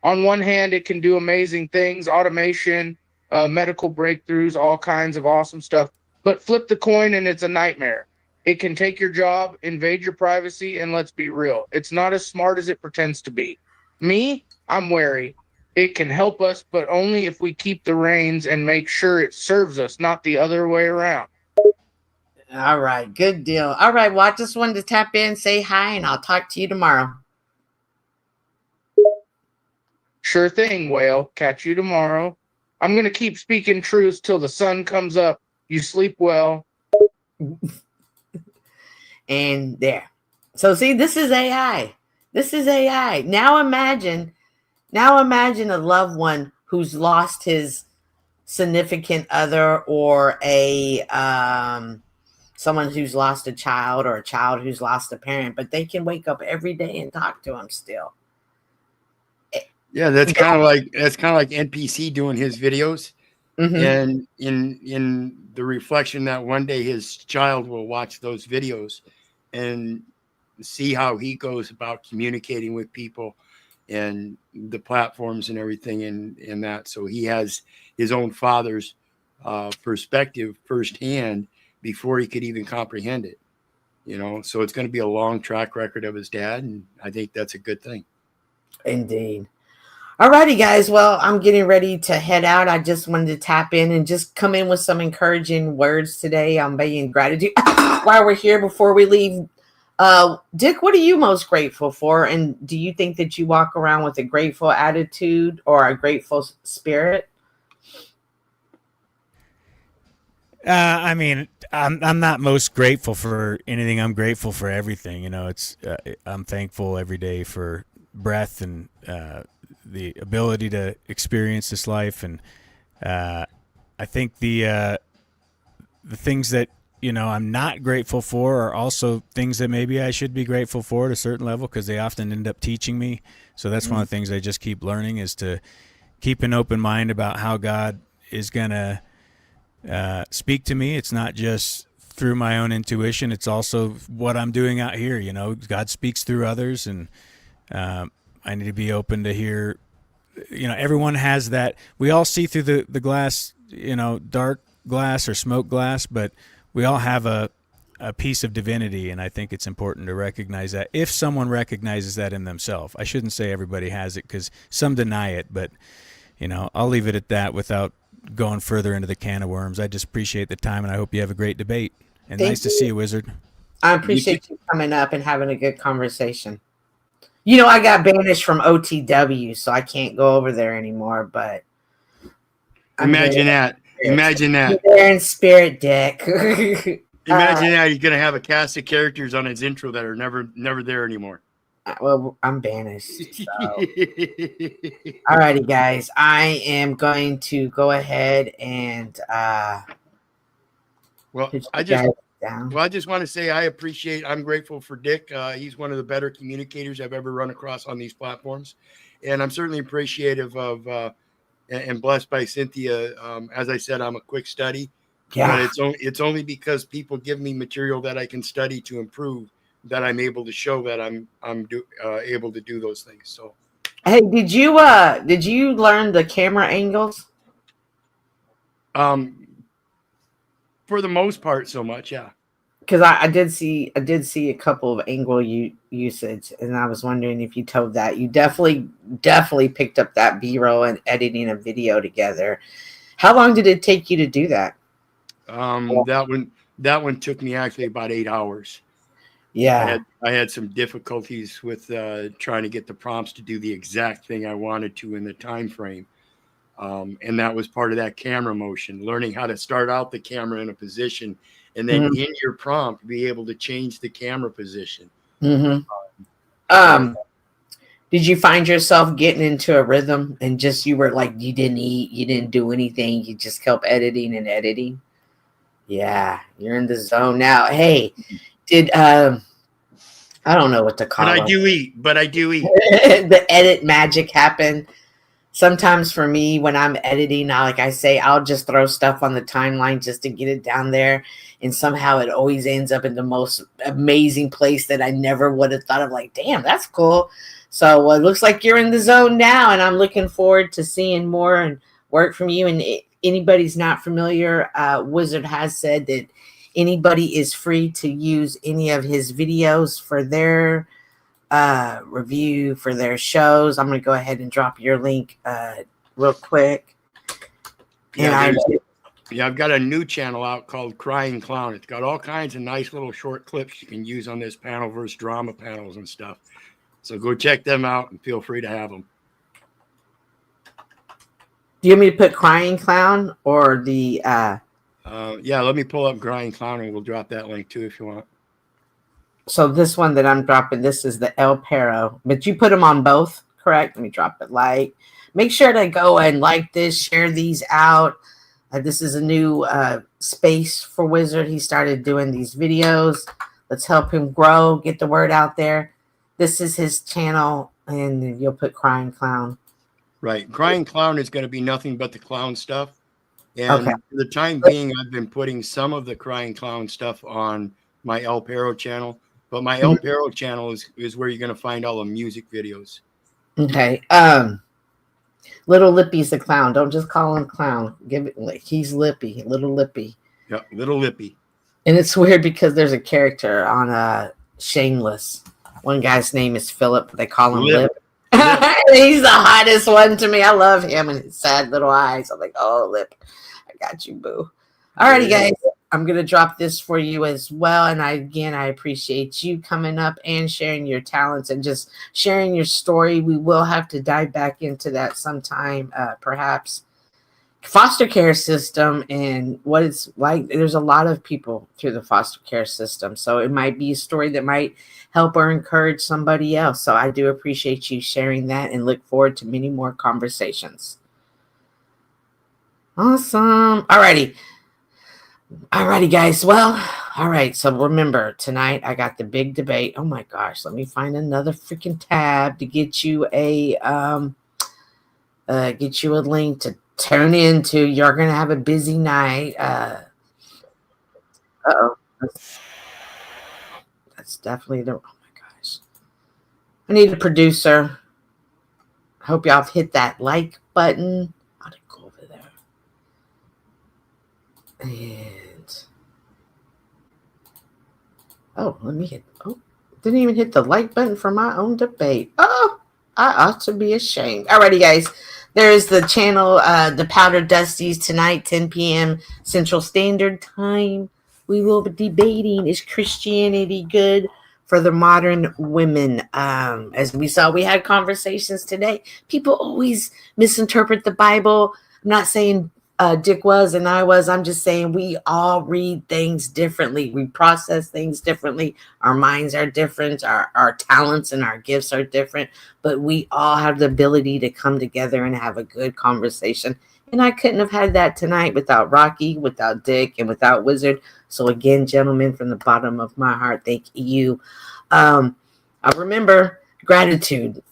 one hand, it can do amazing things, automation, medical breakthroughs, all kinds of awesome stuff. But flip the coin and it's a nightmare. It can take your job, invade your privacy, and let's be real, it's not as smart as it pretends to be. Me, I'm wary. It can help us, but only if we keep the reins and make sure it serves us, not the other way around. All right, good deal. All right, well, I just wanted to tap in, say hi, and I'll talk to you tomorrow. Sure thing, Whale. Catch you tomorrow. I'm going to keep speaking truth till the sun comes up. You sleep well. And there. So see, this is AI. This is AI. Now imagine a loved one who's lost his significant other, or someone who's lost a child, or a child who's lost a parent, but they can wake up every day and talk to him still. Yeah, that's kind of like NPC doing his videos, Mhm. and in the reflection that one day his child will watch those videos and see how he goes about communicating with people and the platforms and everything in that. So he has his own father's perspective firsthand before he could even comprehend it. So it's going to be a long track record of his dad, and I think that's a good thing. Indeed. Alrighty, guys. Well, I'm getting ready to head out. I just wanted to tap in and just come in with some encouraging words today on being gratitude while we're here before we leave. Dick, what are you most grateful for? And do you think that you walk around with a grateful attitude or a grateful spirit? I mean, I'm not most grateful for anything. I'm grateful for everything. I'm thankful every day for breath and the ability to experience this life. And I think the things that I'm not grateful for are also things that maybe I should be grateful for at a certain level, because they often end up teaching me. So that's one of the things I just keep learning, is to keep an open mind about how God is gonna speak to me. It's not just through my own intuition. It's also what I'm doing out here. God speaks through others, and I need to be open to hear. Everyone has that. We all see through the glass, dark glass or smoke glass, but we all have a piece of divinity, and I think it's important to recognize that if someone recognizes that in themselves. I shouldn't say everybody has it, because some deny it, but I'll leave it at that without going further into the can of worms. I just appreciate the time, and I hope you have a great debate. And Thank nice to you. see you, Wizard. I appreciate you coming up and having a good conversation. I got banished from OTW, so I can't go over there anymore, but Imagine that. Imagine that. You're there in spirit, Dick. Imagine that. He's going to have a cast of characters on his intro that are never there anymore. Well, I'm banished. So. Alrighty, guys. I am going to go ahead and I just want to say I'm grateful for Dick. He's one of the better communicators I've ever run across on these platforms, and I'm certainly appreciative of and blessed by Cynthia. As I said, I'm a quick study, but it's only because people give me material that I can study to improve that I'm able to show that I'm able to do those things. So, hey, did you learn the camera angles? For the most part, so much, yeah. Because I did see a couple of angle usage, and I was wondering if you told that. You definitely picked up that B-roll and editing a video together. How long did it take you to do that? That one took me actually about 8 hours. Yeah, I had some difficulties with trying to get the prompts to do the exact thing I wanted to in the time frame. And that was part of that camera motion, learning how to start out the camera in a position and then in your prompt be able to change the camera position. Did you find yourself getting into a rhythm and just you were like, you didn't eat, you didn't do anything, you just kept editing and editing? Yeah, you're in the zone now. Hey, did I don't know what to call it. But I do eat. The edit magic happen. Sometimes for me, when I'm editing, I'll just throw stuff on the timeline just to get it down there. And somehow it always ends up in the most amazing place that I never would have thought of. Like, damn, that's cool. So it looks like you're in the zone now. And I'm looking forward to seeing more and work from you. And anybody's not familiar, Wizard has said that anybody is free to use any of his videos for their review, for their shows. I'm going to go ahead and drop your link real quick. I've got a new channel out called Crying Clown. It's got all kinds of nice little short clips you can use on this panel versus drama panels and stuff. So go check them out and feel free to have them. Do you want me to put Crying Clown or the let me pull up Crying Clown and we'll drop that link too if you want. So this one that I'm dropping, this is the El Perro, but you put them on both, correct? Let me drop it. Make sure to go and like this, share these out. This is a new space for Wizard. He started doing these videos. Let's help him grow, get the word out there. This is his channel, and you'll put Crying Clown. Right. Crying Clown is going to be nothing but the clown stuff. And Okay. for the time being, I've been putting some of the Crying Clown stuff on my El Perro channel. But my El Perro channel is where you're going to find all the music videos. Okay. Little Lippy's the clown. Don't just call him clown. Give it like he's Lippy, Little Lippy. Yeah, Little Lippy. And it's weird because there's a character on Shameless. One guy's name is Philip. They call him Lip. He's the hottest one to me. I love him and his sad little eyes. I'm like, oh, Lip, I got you, boo. Alrighty, guys. I'm going to drop this for you as well. And I appreciate you coming up and sharing your talents and just sharing your story. We will have to dive back into that sometime, perhaps. Foster care system and what it's like. There's a lot of people through the foster care system. So it might be a story that might help or encourage somebody else. So I do appreciate you sharing that and look forward to many more conversations. Awesome. Alrighty, guys. Well, all right. So remember, tonight I got the big debate. Oh my gosh, let me find another freaking tab to get you a link to tune into. You're gonna have a busy night. That's definitely the. Oh my gosh, I need a producer. I hope y'all have hit that like button. I'll go over there. And let me hit. Oh, didn't even hit the like button for my own debate. Oh, I ought to be ashamed. Alrighty, guys. There's the channel, the Powder Dusties tonight, 10 p.m. Central Standard Time. We will be debating, is Christianity good for the modern women? As we saw, we had conversations today. People always misinterpret the Bible. I'm not saying Dick was and I was. I'm just saying we all read things differently. We process things differently. Our minds are different. Our talents and our gifts are different. But we all have the ability to come together and have a good conversation. And I couldn't have had that tonight without Rocky, without Dick, and without Wizard. So again, gentlemen, from the bottom of my heart, thank you. I remember gratitude.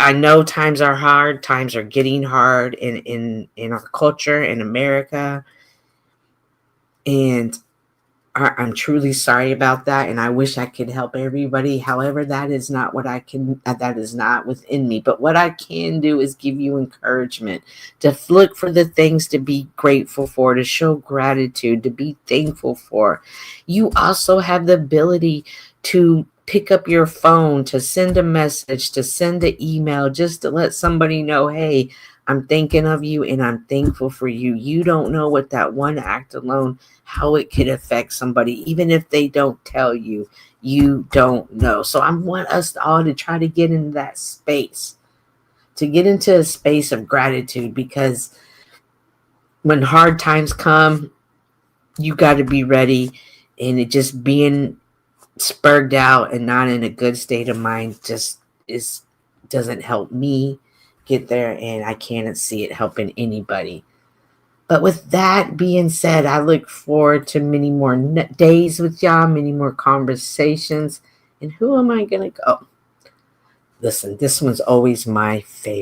I know times are hard. Times are getting hard in our culture in America. And I'm truly sorry about that. And I wish I could help everybody. However, that is not what I can, that is not within me. But what I can do is give you encouragement to look for the things to be grateful for, to show gratitude, to be thankful for. You also have the ability to pick up your phone, to send a message, to send an email, just to let somebody know, hey, I'm thinking of you and I'm thankful for you. You don't know what that one act alone, how it could affect somebody. Even if they don't tell you, you don't know. So I want us all to try to get into that space, to get into a space of gratitude, because when hard times come, you got to be ready. And it just being spurred out and not in a good state of mind just doesn't help me get there, and I can't see it helping anybody. But with that being said, I look forward to many more days with y'all, many more conversations. And who am I gonna go? Listen, this one's always my favorite.